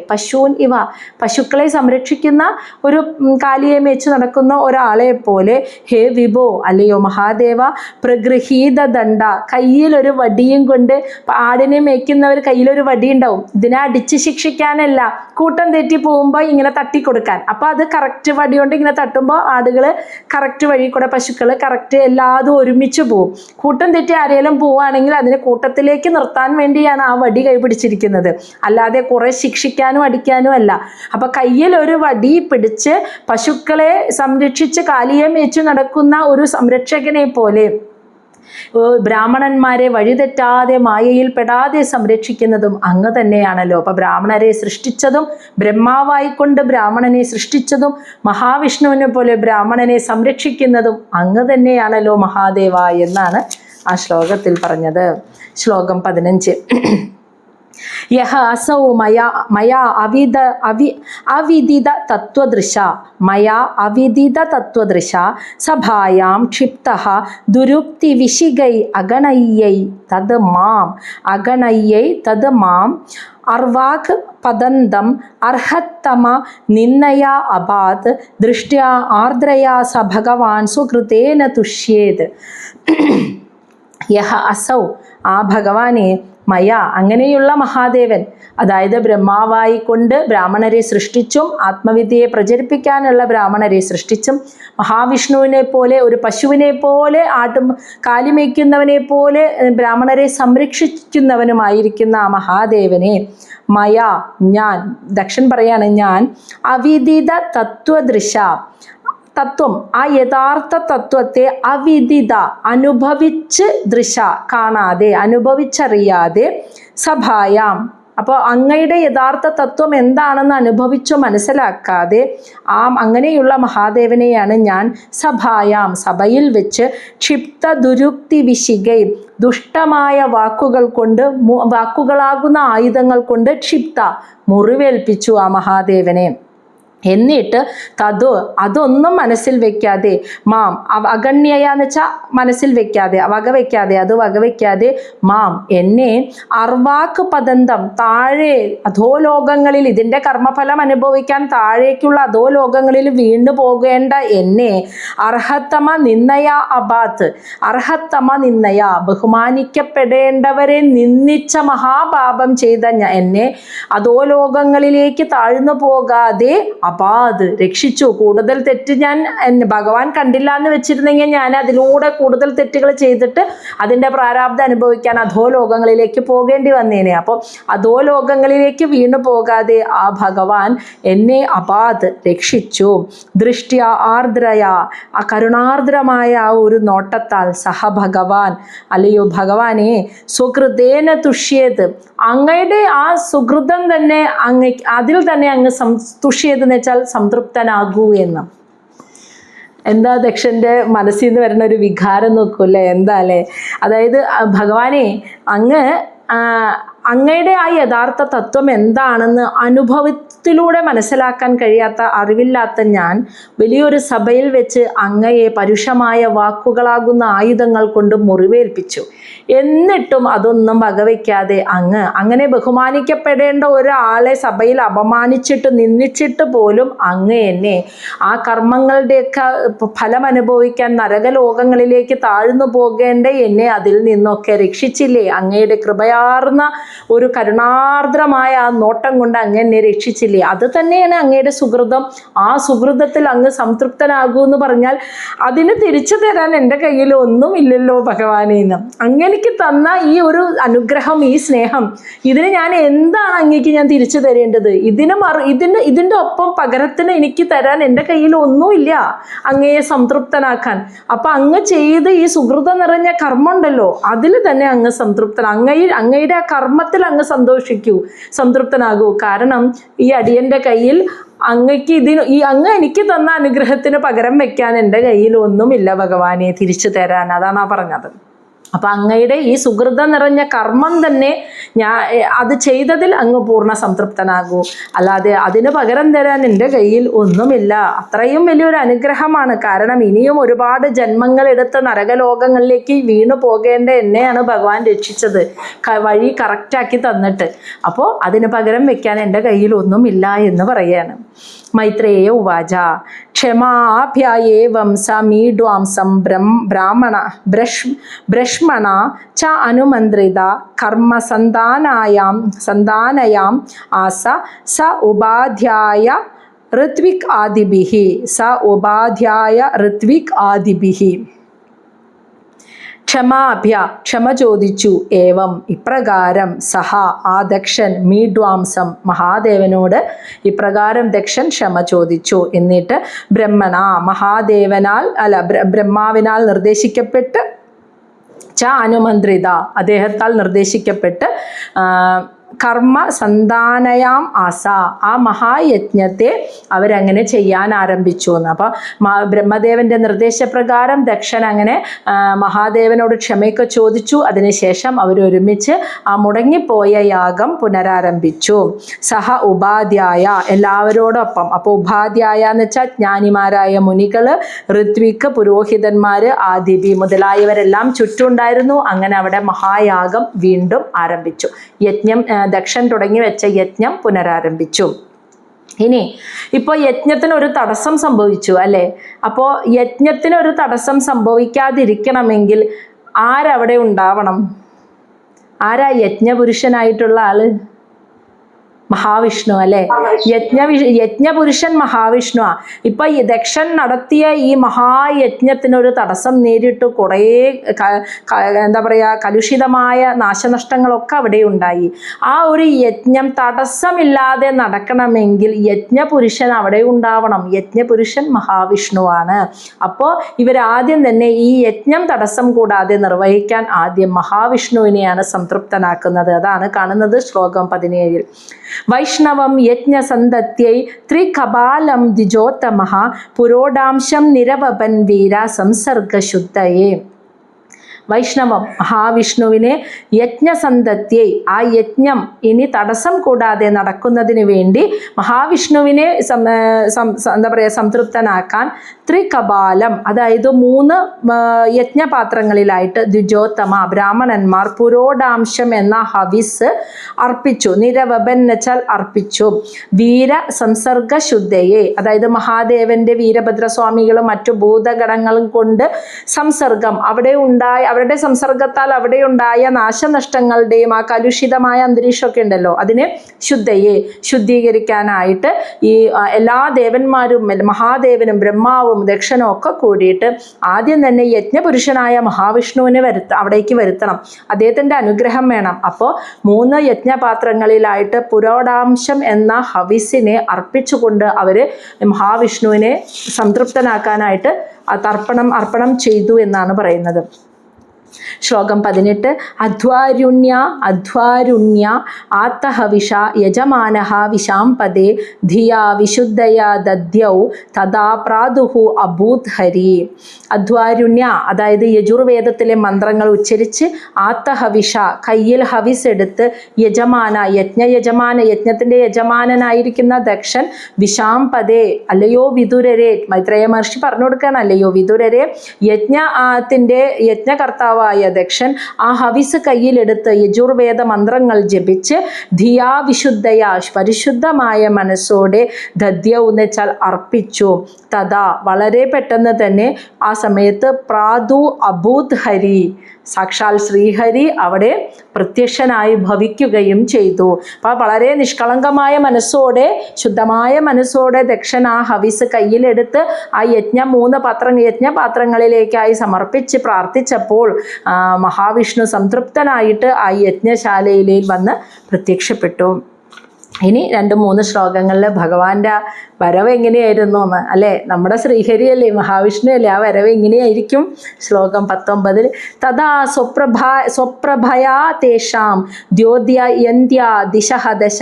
പശുക്കളെ സംരക്ഷിക്കുന്ന ഒരു കാലിയെ മേച്ച് നടക്കുന്ന ഒരാളെ പോലെ, ഹേ വിഭോ, അല്ലയോ മഹാദേവ, പ്രഗൃഹീത ദണ്ഡ, കയ്യിലൊരു വടിയും കൊണ്ട്, ആടിനെ മേയ്ക്കുന്നവർ കയ്യിലൊരു വടി ഉണ്ടാവും. ഇതിനെ അടിച്ച് ശിക്ഷിക്കാനല്ല, കൂട്ടം തെറ്റി പോകുമ്പോൾ ഇങ്ങനെ തട്ടിക്കൊടുക്കാൻ. അപ്പോൾ അത് കറക്റ്റ് വടി കൊണ്ട് ഇങ്ങനെ തട്ടുമ്പോൾ ആടുകൾ കറക്റ്റ് വഴി കൂടെ, പശുക്കൾ കറക്റ്റ് എല്ലാതും ഒരുമിച്ച് പോവും. കൂട്ടം തെറ്റി ആരെങ്കിലും പോവുകയാണെങ്കിൽ അതിനെ കൂട്ടത്തിലേക്ക് നിർത്താൻ വേണ്ടിയാണ് ആ വടി കൈപിടിച്ചിരിക്കുന്നത്, അല്ലാതെ കുറെ ശിക്ഷിക്കാനും അടിക്കാനും അല്ല. അപ്പൊ കയ്യിൽ ഒരു വടി പിടിച്ച് പശുക്കളെ സംരക്ഷിച്ച് കാലിയെ മേച്ചു നടക്കുന്ന ഒരു സംരക്ഷകനെ പോലെ ബ്രാഹ്മണന്മാരെ വഴിതെറ്റാതെ മായയിൽ പെടാതെ സംരക്ഷിക്കുന്നതും അങ്ങ് തന്നെയാണല്ലോ. അപ്പൊ ബ്രാഹ്മണരെ സൃഷ്ടിച്ചതും, ബ്രഹ്മാവായിക്കൊണ്ട് ബ്രാഹ്മണനെ സൃഷ്ടിച്ചതും, മഹാവിഷ്ണുവിനെ പോലെ ബ്രാഹ്മണനെ സംരക്ഷിക്കുന്നതും അങ്ങ് തന്നെയാണല്ലോ മഹാദേവ എന്നാണ് ആ ശ്ലോകത്തിൽ പറഞ്ഞത്. ശ്ലോകം 15. യഹ അസൗ മയാ അവിദിത തത്വദൃശ സഭായാം ക്ഷിപ്തഃ ദുരുക്തി വിശികൈ അഗണയ്യൈ തത് മാം അർവാക് പദന്തം അർഹത്തമ നിന്നയാ അപാത് ദൃഷ്ട്യാ ആർദ്രയാ സ ഭഗവാൻ സുകൃതേന തുഷ്യേത്. യഹ അസൗ, ആ ഭഗവാനെ, മയ, അങ്ങനെയുള്ള മഹാദേവൻ, അതായത് ബ്രഹ്മാവായിക്കൊണ്ട് ബ്രാഹ്മണരെ സൃഷ്ടിച്ചും ആത്മവിദ്യയെ പ്രചരിപ്പിക്കാനുള്ള ബ്രാഹ്മണരെ സൃഷ്ടിച്ചും മഹാവിഷ്ണുവിനെ പോലെ, ഒരു പശുവിനെ പോലെ, കാലിമേയ്ക്കുന്നവനെ പോലെ ബ്രാഹ്മണരെ സംരക്ഷിക്കുന്നവനുമായിരിക്കുന്ന ആ മഹാദേവനെ, മയ, ഞാൻ, ദക്ഷൻ പറയാണ്, ഞാൻ അവിദിത തത്വദൃശ, തത്വം, ആ യഥാർത്ഥ തത്വത്തെ അവിദിത, അനുഭവിച്ച്, ദൃശ, കാണാതെ, അനുഭവിച്ചറിയാതെ, സഭായാം, അപ്പോൾ അങ്ങയുടെ യഥാർത്ഥ തത്വം എന്താണെന്ന് അനുഭവിച്ചോ മനസ്സിലാക്കാതെ അങ്ങനെയുള്ള മഹാദേവനെയാണ് ഞാൻ സഭായാം, സഭയിൽ വെച്ച്, ക്ഷിപ്ത ദുരുക്തി വിശികൈ, ദുഷ്ടമായ വാക്കുകളാകുന്ന ആയുധങ്ങൾ കൊണ്ട് ക്ഷിപ്ത, മുറിവേൽപ്പിച്ചു ആ മഹാദേവനെ. എന്നിട്ട് അതൊന്നും മനസ്സിൽ വെക്കാതെ, മാം, അഗണ്യയാന്ന് വെച്ചാൽ മനസ്സിൽ വെക്കാതെ, വകവെക്കാതെ, മാം, എന്നെ, അർവാക്ക് പദന്തം, താഴെ അധോലോകങ്ങളിൽ, ഇതിൻ്റെ കർമ്മഫലം അനുഭവിക്കാൻ താഴേക്കുള്ള അധോലോകങ്ങളിൽ വീണ്ടു പോകേണ്ട എന്നെ, അർഹത്തമ നിന്നയ അബാത്ത്, ബഹുമാനിക്കപ്പെടേണ്ടവരെ നിന്ദിച്ച മഹാപാപം ചെയ്ത എന്നെ അധോലോകങ്ങളിലേക്ക് താഴ്ന്നു പോകാതെ അപാത്, രക്ഷിച്ചു. കൂടുതൽ തെറ്റ് ഞാൻ ഭഗവാൻ കണ്ടില്ല എന്ന് വെച്ചിരുന്നെങ്കിൽ ഞാൻ അതിലൂടെ കൂടുതൽ തെറ്റുകൾ ചെയ്തിട്ട് അതിൻ്റെ പ്രാരാബ്ധം അനുഭവിക്കാൻ അധോലോകങ്ങളിലേക്ക് പോകേണ്ടി വന്നേനെ. അപ്പോൾ അധോലോകങ്ങളിലേക്ക് വീണു പോകാതെ ആ ഭഗവാൻ എന്നെ അപാത്, രക്ഷിച്ചു. ദൃഷ്ട്യ ആർദ്രയ, ആ കരുണാർദ്രമായ ആ ഒരു നോട്ടത്താൽ, സഹ ഭഗവാൻ, അല്ലയോ ഭഗവാനെ, സുകൃതേന തുഷ്യേത്, അങ്ങയുടെ ആ സുകൃതം തന്നെ അതിൽ തന്നെ അങ്ങ് തുഷ്യേത് എന്ന് വെച്ചാൽ സംതൃപ്തനാകൂ എന്ന്. എന്താ ദക്ഷൻ്റെ മനസ്സിൽ നിന്ന് വരുന്ന ഒരു വികാരം നോക്കൂല്ലേ, എന്താ അല്ലേ? അതായത് ഭഗവാനെ, അങ്ങയുടെ ആ യഥാർത്ഥ തത്വം എന്താണെന്ന് അനുഭവത്തിലൂടെ മനസ്സിലാക്കാൻ കഴിയാത്ത, അറിവില്ലാത്ത ഞാൻ വലിയൊരു സഭയിൽ വെച്ച് അങ്ങയെ പരുഷമായ വാക്കുകളാകുന്ന ആയുധങ്ങൾ കൊണ്ട് മുറിവേൽപ്പിച്ചു. എന്നിട്ടും അതൊന്നും വകവയ്ക്കാതെ അങ്ങനെ ബഹുമാനിക്കപ്പെടേണ്ട ഒരാളെ സഭയിൽ അപമാനിച്ചിട്ട് നിന്ദിച്ചിട്ട് പോലും അങ്ങ് എന്നെ ആ കർമ്മങ്ങളുടെയൊക്കെ ഫലം അനുഭവിക്കാൻ നരകലോകങ്ങളിലേക്ക് താഴ്ന്നു പോകേണ്ട എന്നെ അതിൽ നിന്നൊക്കെ രക്ഷിച്ചില്ലേ? അങ്ങയുടെ കൃപയാർന്ന ഒരു കരുണാർദ്രമായ ആ നോട്ടം കൊണ്ട് അങ്ങ് എന്നെ രക്ഷിച്ചില്ലേ? അത് തന്നെയാണ് അങ്ങയുടെ സുഹൃതം. ആ സുഹൃതത്തിൽ അങ്ങ് സംതൃപ്തനാകൂ എന്ന് പറഞ്ഞാൽ അതിന് തിരിച്ചു തരാൻ എൻ്റെ കയ്യിൽ ഒന്നുമില്ലല്ലോ ഭഗവാനേന്ന്. അങ്ങനെക്ക് തന്ന ഈ ഒരു അനുഗ്രഹം, ഈ സ്നേഹം, ഇതിന് ഞാൻ എന്താണ് അങ്ങേക്ക് ഞാൻ തിരിച്ചു തരേണ്ടത്? ഇതിൻ്റെ ഒപ്പം പകരത്തിന് എനിക്ക് തരാൻ എൻ്റെ കയ്യിൽ ഒന്നുമില്ല അങ്ങയെ സംതൃപ്തനാക്കാൻ. അപ്പം അങ്ങ് ചെയ്ത് ഈ സുഹൃതം നിറഞ്ഞ കർമ്മം ഉണ്ടല്ലോ, അതിൽ തന്നെ അങ്ങ് സംതൃപ്തൻ. അങ്ങയുടെ ആ കർമ്മത്തിൽ അങ്ങ് സന്തോഷിക്കൂ, സംതൃപ്തനാകൂ. കാരണം ഈ അടിയൻ്റെ കയ്യിൽ അങ്ങക്ക് അങ്ങ് എനിക്ക് തന്ന അനുഗ്രഹത്തിന് പകരം വെക്കാൻ എൻ്റെ കയ്യിൽ ഒന്നുമില്ല ഭഗവാനെ തിരിച്ചു തരാൻ. അതാണ് പറഞ്ഞത്. അപ്പം അങ്ങയുടെ ഈ സുഹൃതം നിറഞ്ഞ കർമ്മം തന്നെ അത് ചെയ്തതിൽ അങ്ങ് പൂർണ്ണ സംതൃപ്തനാകൂ, അല്ലാതെ അതിന് പകരം തരാൻ എൻ്റെ കയ്യിൽ ഒന്നുമില്ല. അത്രയും വലിയൊരു അനുഗ്രഹമാണ്. കാരണം ഇനിയും ഒരുപാട് ജന്മങ്ങൾ എടുത്ത് നരകലോകങ്ങളിലേക്ക് വീണു പോകേണ്ട എന്നെയാണ് ഭഗവാൻ രക്ഷിച്ചത്, വഴി കറക്റ്റാക്കി തന്നിട്ട്. അപ്പോൾ അതിന് പകരം വെക്കാൻ എൻ്റെ കയ്യിൽ ഒന്നുമില്ല എന്ന് പറയാണ്. മൈത്രേയ ഉവാച ക്ഷമാഭ്യായേവം സമീഡ്വാംസം ബ്രഹ്മണ ച അനുമന്ത്രിത കർമ്മസന്ധാനയാം ആസ സ ഉപാധ്യായ ഋത്വിക് ആദിഭിഃ ക്ഷമ ചോദിച്ചു. ഏവം ഇപ്രകാരം സഹ ആ ദക്ഷൻ മീഡ്വാംസം മഹാദേവനോട് ഇപ്രകാരം ദക്ഷൻ ക്ഷമ ചോദിച്ചു. എന്നിട്ട് ബ്രഹ്മാവിനാൽ നിർദ്ദേശിക്കപ്പെട്ട് ച അനുമന്ത്രിത അദ്ദേഹത്താൽ നിർദ്ദേശിക്കപ്പെട്ട് കർമ്മ സന്താനയാം ആസ ആ മഹായജ്ഞത്തെ അവരങ്ങനെ ചെയ്യാൻ ആരംഭിച്ചു എന്ന്. അപ്പോൾ ബ്രഹ്മദേവന്റെ നിർദ്ദേശപ്രകാരം ദക്ഷൻ അങ്ങനെ മഹാദേവനോട് ക്ഷമയൊക്കെ ചോദിച്ചു. അതിനുശേഷം അവരൊരുമിച്ച് ആ മുടങ്ങിപ്പോയ യാഗം പുനരാരംഭിച്ചു. സഹ ഉപാധ്യായ എല്ലാവരോടൊപ്പം. അപ്പോൾ ഉപാധ്യായ എന്ന് വെച്ചാൽ ജ്ഞാനിമാരായ മുനികൾ, ഋത്വിക് പുരോഹിതന്മാർ, ആദിപി മുതലായവരെല്ലാം ചുറ്റുണ്ടായിരുന്നു. അങ്ങനെ അവിടെ മഹായാഗം വീണ്ടും ആരംഭിച്ചു. യജ്ഞം ദക്ഷൻ തുടങ്ങി വെച്ച യജ്ഞം പുനരാരംഭിച്ചു. ഇനി ഇപ്പോൾ യജ്ഞത്തിനൊരു തടസ്സം സംഭവിച്ചു അല്ലേ? അപ്പോൾ യജ്ഞത്തിനൊരു തടസ്സം സംഭവിക്കാതിരിക്കണമെങ്കിൽ ആരവിടെ ഉണ്ടാവണം? ആരാ യജ്ഞപുരുഷനായിട്ടുള്ള ആള്? മഹാവിഷ്ണു അല്ലെ? യജ്ഞപുരുഷൻ മഹാവിഷ്ണു. ഇപ്പൊ ഈ ദക്ഷൻ നടത്തിയ ഈ മഹായജ്ഞത്തിനൊരു തടസ്സം നേരിട്ട് കുറേ എന്താ പറയാ കലുഷിതമായ നാശനഷ്ടങ്ങളൊക്കെ അവിടെ ഉണ്ടായി. ആ ഒരു യജ്ഞം തടസ്സമില്ലാതെ നടക്കണമെങ്കിൽ യജ്ഞപുരുഷൻ അവിടെ ഉണ്ടാവണം. യജ്ഞപുരുഷൻ മഹാവിഷ്ണുവാണ്. അപ്പോൾ ഇവരാദ്യം തന്നെ ഈ യജ്ഞം തടസ്സം കൂടാതെ നിർവഹിക്കാൻ ആദ്യം മഹാവിഷ്ണുവിനെയാണ് സംതൃപ്തനാക്കുന്നത്. അതാണ് കാണുന്നത് ശ്ലോകം 17. വൈഷ്ണവം യജ്ഞസന്തത്यै ത്രികപാലം ദ്വിജോത്തമഃ പുരോഡാംശം നിരവപൻ വീര സംസർഗശുദ്ധയേ. വൈഷ്ണവം മഹാവിഷ്ണുവിനെ യജ്ഞസന്തത്यै ആ യജ്ഞം ഇനി തടസ്സം കൂടാതെ നടക്കുന്നതിന് വേണ്ടി മഹാവിഷ്ണുവിനെ എന്താ പറയുക സംതൃപ്തനാക്കാൻ ത്രികപാലം അതായത് 3 യജ്ഞപാത്രങ്ങളിലായിട്ട് ദ്വിജോത്തമ ബ്രാഹ്മണന്മാർ പുരോഡാംശം എന്ന ഹവിസ് അർപ്പിച്ചു. നിരവപൻ എന്നുവെച്ചാൽ അർപ്പിച്ചു. വീര സംസർഗശുദ്ധയെ അതായത് മഹാദേവന്റെ വീരഭദ്രസ്വാമികളും മറ്റു ഭൂതഗണങ്ങളും കൊണ്ട് സംസർഗം അവരുടെ സംസർഗത്താൽ അവിടെ ഉണ്ടായ നാശനഷ്ടങ്ങളുടെയും ആ കലുഷിതമായ അന്തരീക്ഷമൊക്കെ ഉണ്ടല്ലോ അതിനെ ശുദ്ധീകരിക്കാനായിട്ട് ഈ എല്ലാ ദേവന്മാരും മഹാദേവനും ബ്രഹ്മാവും ദക്ഷനും ഒക്കെ കൂടിയിട്ട് ആദ്യം തന്നെ യജ്ഞപുരുഷനായ മഹാവിഷ്ണുവിനെ അവിടേക്ക് വരുത്തണം. അദ്ദേഹത്തിൻ്റെ അനുഗ്രഹം വേണം. അപ്പോൾ 3 യജ്ഞപാത്രങ്ങളിലായിട്ട് പുരോഡാംശം എന്ന ഹവിസിനെ അർപ്പിച്ചുകൊണ്ട് അവര് മഹാവിഷ്ണുവിനെ സംതൃപ്തനാക്കാനായിട്ട് അർപ്പണം ചെയ്തു എന്നാണ് പറയുന്നത്. ശ്ലോകം 18. അധ്വാരുണ്യ ആത്തഹവിഷ യജമാനഃ വിശാം പദേ ധിയാ വിശുദ്ധയാ ദദ്യൗ തഥാ പ്രാദുഹു അഭൂത് ഹരി. അധ്വാരുണ്യ അതായത് യജുർവേദത്തിലെ മന്ത്രങ്ങൾ ഉച്ചരിച്ച് ആത്തഹവിഷ കയ്യിൽ ഹവിസ് എടുത്ത് യജ്ഞത്തിൻ്റെ യജമാനനായിരിക്കുന്ന ദക്ഷൻ വിശാം പദേ അല്ലയോ വിതുരരെ മൈത്രേയ മഹർഷി പറഞ്ഞു കൊടുക്കുകയാണ്. അല്ലയോ വിതുരരെ യജ്ഞകർത്താവായ ദക്ഷൻ ആ ഹവിസ് കയ്യിലെടുത്ത് യജുർവേദ മന്ത്രങ്ങൾ ജപിച്ച് ധിയാ വിശുദ്ധയാ പരിശുദ്ധമായ മനസ്സോടെ ദദ്യൗ എന്ന് വെച്ചാൽ അർപ്പിച്ചു. തഥാ വളരെ പെട്ടെന്ന് തന്നെ ആ സമയത്ത് പ്രാദു അഭൂത് ഹരി സാക്ഷാൽ ശ്രീഹരി അവിടെ പ്രത്യക്ഷനായി ഭവിക്കുകയും ചെയ്തു. അപ്പോൾ വളരെ നിഷ്കളങ്കമായ മനസ്സോടെ ശുദ്ധമായ മനസ്സോടെ ദക്ഷൻ ആ ഹവിസ് കയ്യിലെടുത്ത് ആ യജ്ഞപാത്രങ്ങളിലേക്കായി സമർപ്പിച്ച് പ്രാർത്ഥിച്ചപ്പോൾ മഹാവിഷ്ണു സംതൃപ്തനായിട്ട് ആ യജ്ഞശാലയിൽ വന്ന് പ്രത്യക്ഷപ്പെട്ടു. ഇനി 2-3 ശ്ലോകങ്ങളിൽ ഭഗവാന്റെ വരവ് എങ്ങനെയായിരുന്നു എന്ന് അല്ലേ, നമ്മുടെ ശ്രീഹരിയല്ലേ, മഹാവിഷ്ണു അല്ലേ, ആ വരവ് എങ്ങനെയായിരിക്കും? ശ്ലോകം 19 തഥാ സ്വപ്രഭയാ തേഷാം ദ്യോദ്യന്ത്യ ദിശഃ ദശ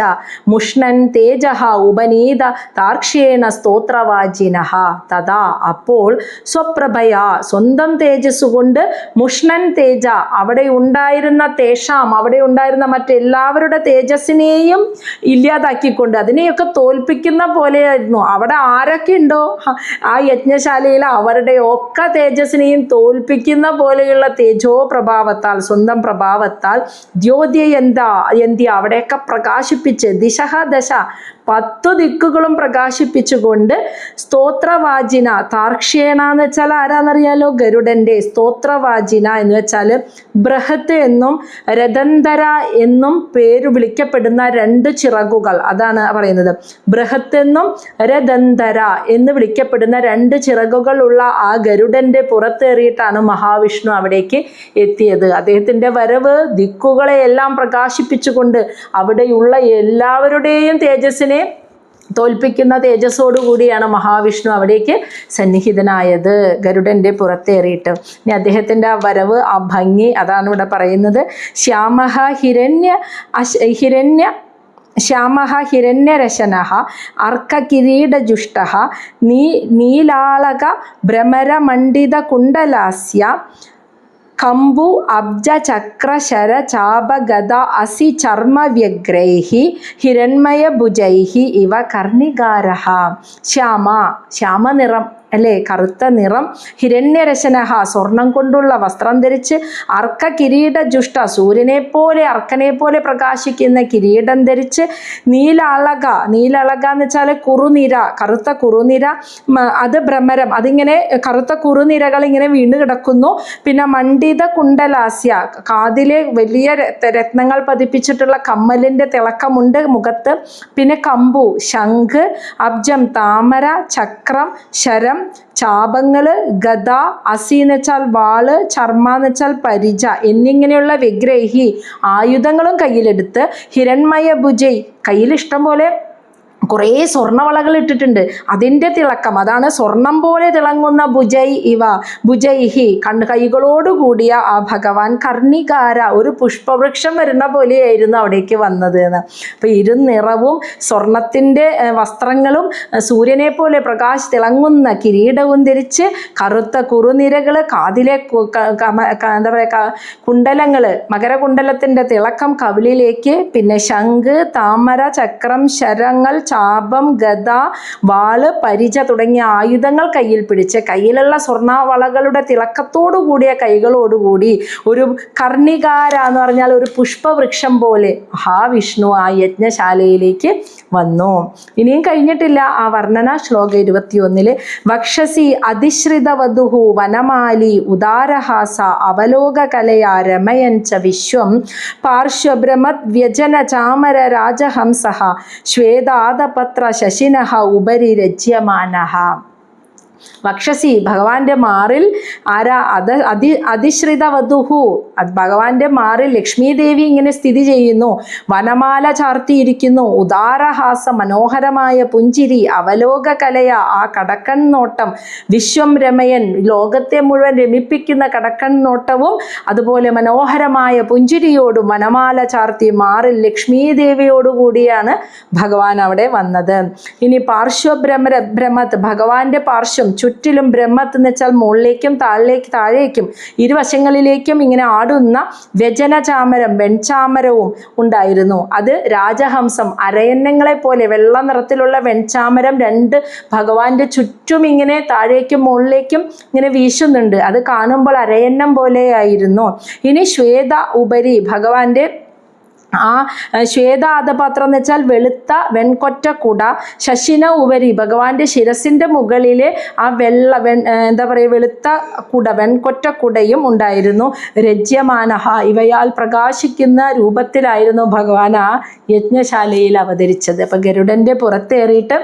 മുഷ്ണൻ തേജഃ ഉപനീത താർക്ഷ്യേണ സ്തോത്രവാചിനഃ. തഥാ അപ്പോൾ സ്വപ്രഭയാ സ്വന്തം തേജസ് കൊണ്ട് മുഷ്ണൻ തേജ അവിടെ ഉണ്ടായിരുന്ന തേഷാം അവിടെ ഉണ്ടായിരുന്ന മറ്റെല്ലാവരുടെ തേജസ്സിനെയും ഇല്ലാതാക്കിക്കൊണ്ട് അതിനെയൊക്കെ തോൽപ്പിക്കുന്ന പോലെയായിരുന്നു. അവിടെ ആരൊക്കെ ഉണ്ടോ ആ യജ്ഞശാലയിൽ അവരുടെ ഒക്കെ തേജസ്സിനെയും തോൽപ്പിക്കുന്ന പോലെയുള്ള തേജോ പ്രഭാവത്താൽ സ്വന്തം പ്രഭാവത്താൽ ദ്യോദ്യന്ത്യ അവിടെയൊക്കെ പ്രകാശിപ്പിച്ച് ദിശഃ ദശ 10 ദിക്കുകളും പ്രകാശിപ്പിച്ചുകൊണ്ട് സ്തോത്രവാചിന താർക്ഷ്യേണ എന്ന് വെച്ചാൽ ആരാന്നറിയാലോ, ഗരുഡന്റെ. സ്തോത്രവാചിന എന്ന് വെച്ചാൽ ബൃഹത്ത് എന്നും രഥന്തര എന്നും പേര് വിളിക്കപ്പെടുന്ന 2 ചിറകുകൾ, അതാണ് പറയുന്നത്. ബൃഹത്ത് എന്നും രഥന്തര എന്ന് വിളിക്കപ്പെടുന്ന 2 ചിറകുകളുള്ള ആ ഗരുഡന്റെ പുറത്തേറിയിട്ടാണ് മഹാവിഷ്ണു അവിടേക്ക് എത്തിയത്. അദ്ദേഹത്തിന്റെ വരവ് ദിക്കുകളെ എല്ലാം പ്രകാശിപ്പിച്ചുകൊണ്ട് അവിടെയുള്ള എല്ലാവരുടെയും തേജസ്സിനെ തോൽപ്പിക്കുന്ന തേജസ്സോടുകൂടിയാണ് മഹാവിഷ്ണു അവിടേക്ക് സന്നിഹിതനായത്, ഗരുഡന്റെ പുറത്തേറിയിട്ട്. ഇനി അദ്ദേഹത്തിൻ്റെ ആ വരവ്, ആ ഭംഗി, അതാണ് ഇവിടെ പറയുന്നത്. ശ്യാമഃ ഹിരണ്യരശനഃ അർക്കകിരീടജുഷ്ടഃ നീലാളക ഭ്രമരമണ്ഡിതകുണ്ടലാസ്യ കമ്പു അബ്ജ ചക്ര ശര ചാപഗത അസി ചർമ്മവ്യഗ്രൈഹി ഹിരൺമയഭുജൈഹി ഇവ കർണികാരഃ. ശ്യാമനിറം അല്ലേ, കറുത്ത നിറം. ഹിരണ്യരശനഃ സ്വർണം കൊണ്ടുള്ള വസ്ത്രം ധരിച്ച് അർക്ക കിരീടജുഷ്ട സൂര്യനെ പോലെ അർക്കനെ പോലെ പ്രകാശിക്കുന്ന കിരീടം ധരിച്ച് നീലളക എന്ന് വെച്ചാൽ കുറുനിര, കറുത്ത കുറുനിര. അത് ഭ്രമരം, അതിങ്ങനെ കറുത്ത കുറുനിരകൾ ഇങ്ങനെ വീണ് കിടക്കുന്നു. പിന്നെ മണ്ഡിത കുണ്ടലാസ്യ കാതിലെ വലിയ രത്നങ്ങൾ പതിപ്പിച്ചിട്ടുള്ള കമ്മലിൻ്റെ തിളക്കമുണ്ട് മുഖത്ത്. പിന്നെ കമ്പു ശംഖ്, അബ്ജം താമര, ചക്രം, ശരം, ചാപങ്ങള്, ഗദ, അസി എന്ന് വെച്ചാൽ വാള്, ചർമ്മ എന്ന് വെച്ചാൽ പരിച എന്നിങ്ങനെയുള്ള വിഗ്രഹി ആയുധങ്ങളും കയ്യിലെടുത്ത് ഹിരൺമയഭുജൈ കയ്യിൽ ഇഷ്ടം പോലെ കുറേ സ്വർണ്ണവളകൾ ഇട്ടിട്ടുണ്ട്, അതിൻ്റെ തിളക്കം, അതാണ് സ്വർണം പോലെ തിളങ്ങുന്ന ഭുജൈഹി കൈകളോടുകൂടിയ ആ ഭഗവാൻ കർണികാര ഒരു പുഷ്പവൃക്ഷം വരുന്ന പോലെയായിരുന്നു അവിടേക്ക് വന്നത് എന്ന്. അപ്പോൾ ഇരുനിറവും സ്വർണത്തിൻ്റെ വസ്ത്രങ്ങളും സൂര്യനെ പോലെ തിളങ്ങുന്ന കിരീടവും ധരിച്ച് കറുത്ത കുറുനിരകൾ, കാതിലെ എന്താ പറയുക കുണ്ടലങ്ങൾ, മകരകുണ്ടലത്തിൻ്റെ തിളക്കം കവിളിലേക്ക്, പിന്നെ ശംഖ്, താമര, ചക്രം, ശരങ്ങൾ, ചാപം, ഗദ, വാള്, പരിച തുടങ്ങിയ ആയുധങ്ങൾ കയ്യിൽ പിടിച്ച് കയ്യിലുള്ള സ്വർണ്ണവളകളുടെ തിളക്കത്തോടുകൂടിയ കൈകളോടുകൂടി ഒരു കർണികാര എന്ന് പറഞ്ഞാൽ ഒരു പുഷ്പവൃക്ഷം പോലെ മഹാവിഷ്ണു ആ യജ്ഞശാലയിലേക്ക് വന്നു. ഇനിയും കഴിഞ്ഞിട്ടില്ല ആ വർണ്ണന. ശ്ലോകം 21 വക്ഷസി അധിശ്രിതവധുഹു വനമാലി ഉദാരഹാസ അവലോകകലയാ രമയൻ ച വിശ്വം പാർശ്വഭ്രമത് വ്യജന ചാമര രാജഹംസഃ ശ്വേതാദപത്ര ശശിനഃ ഉപരി രജ്യമാനഃ. വക്ഷസി ഭഗവാന്റെ മാറിൽ ആരാ അധിശ്രിതവധുഹു ഭഗവാന്റെ മാറിൽ ലക്ഷ്മി ദേവി ഇങ്ങനെ സ്ഥിതി ചെയ്യുന്നു, വനമാല ചാർത്തിയിരിക്കുന്നു, ഉദാരഹാസ മനോഹരമായ പുഞ്ചിരി, അവലോകകലയ ആ കടക്കൺ നോട്ടം, വിശ്വം രമയൻ ലോകത്തെ മുഴുവൻ രമിപ്പിക്കുന്ന കടക്കൺ നോട്ടവും അതുപോലെ മനോഹരമായ പുഞ്ചിരിയോടും വനമാല ചാർത്തി മാറിൽ ലക്ഷ്മി ദേവിയോടുകൂടിയാണ് ഭഗവാൻ അവിടെ വന്നത്. ഇനി പാർശ്വഭ്രമത് ഭഗവാന്റെ പാർശ്വം ചുറ്റിലും ബ്രഹ്മത്ത് എന്ന് വെച്ചാൽ മുകളിലേക്കും താഴേക്കും ഇരുവശങ്ങളിലേക്കും ഇങ്ങനെ ആടുന്ന വ്യജന ചാമരം വെൺചാമരവും ഉണ്ടായിരുന്നു. അത് രാജഹംസം അരയന്നങ്ങളെ പോലെ വെള്ള നിറത്തിലുള്ള വെൺചാമരം 2 ഭഗവാന്റെ ചുറ്റും ഇങ്ങനെ താഴേക്കും മുകളിലേക്കും ഇങ്ങനെ വീശുന്നുണ്ട്. അത് കാണുമ്പോൾ അരയന്നം പോലെയായിരുന്നു. ഇനി ശ്വേത ഉപരി ഭഗവാന്റെ ആ ശ്വേതാദപാത്രം എന്ന് വെച്ചാൽ വെളുത്ത വെൺകൊറ്റ കുട, ശശിന ഉപരി ഭഗവാന്റെ ശിരസിൻ്റെ മുകളിൽ ആ എന്താ പറയുക വെളുത്ത കുട വെൺകൊറ്റ കുടയും ഉണ്ടായിരുന്നു. രജ്യമാനഹ ഇവയാൽ പ്രകാശിക്കുന്ന രൂപത്തിലായിരുന്നു ഭഗവാൻ ആ യജ്ഞശാലയിൽ അവതരിച്ചത്. അപ്പം ഗരുഡൻ്റെ പുറത്തേറിയിട്ട്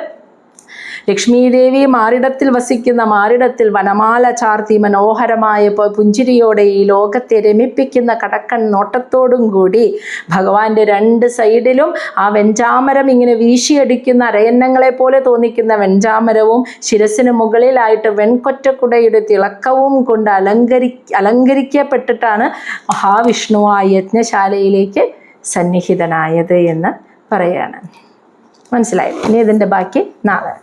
ലക്ഷ്മീദേവി മാറിടത്തിൽ വസിക്കുന്ന മാറിടത്തിൽ വനമാല ചാർത്തി മനോഹരമായ പുഞ്ചിരിയോടെ ഈ ലോകത്തെ രമിപ്പിക്കുന്ന കടക്കൺ നോട്ടത്തോടും കൂടി ഭഗവാന്റെ രണ്ട് സൈഡിലും ആ വെഞ്ചാമരം ഇങ്ങനെ വീശിയടിക്കുന്ന അരയന്നങ്ങളെ പോലെ തോന്നിക്കുന്ന വെഞ്ചാമരവും ശിരസിന് മുകളിലായിട്ട് വെൺകൊറ്റക്കുടയുടെ തിളക്കവും കൊണ്ട് അലങ്കരിക്കപ്പെട്ടിട്ടാണ് മഹാവിഷ്ണു ആ യജ്ഞശാലയിലേക്ക് സന്നിഹിതനായത് എന്ന് പറയാണ്. മനസ്സിലായി? ഇനി ഇതിൻ്റെ ബാക്കി നാളെ.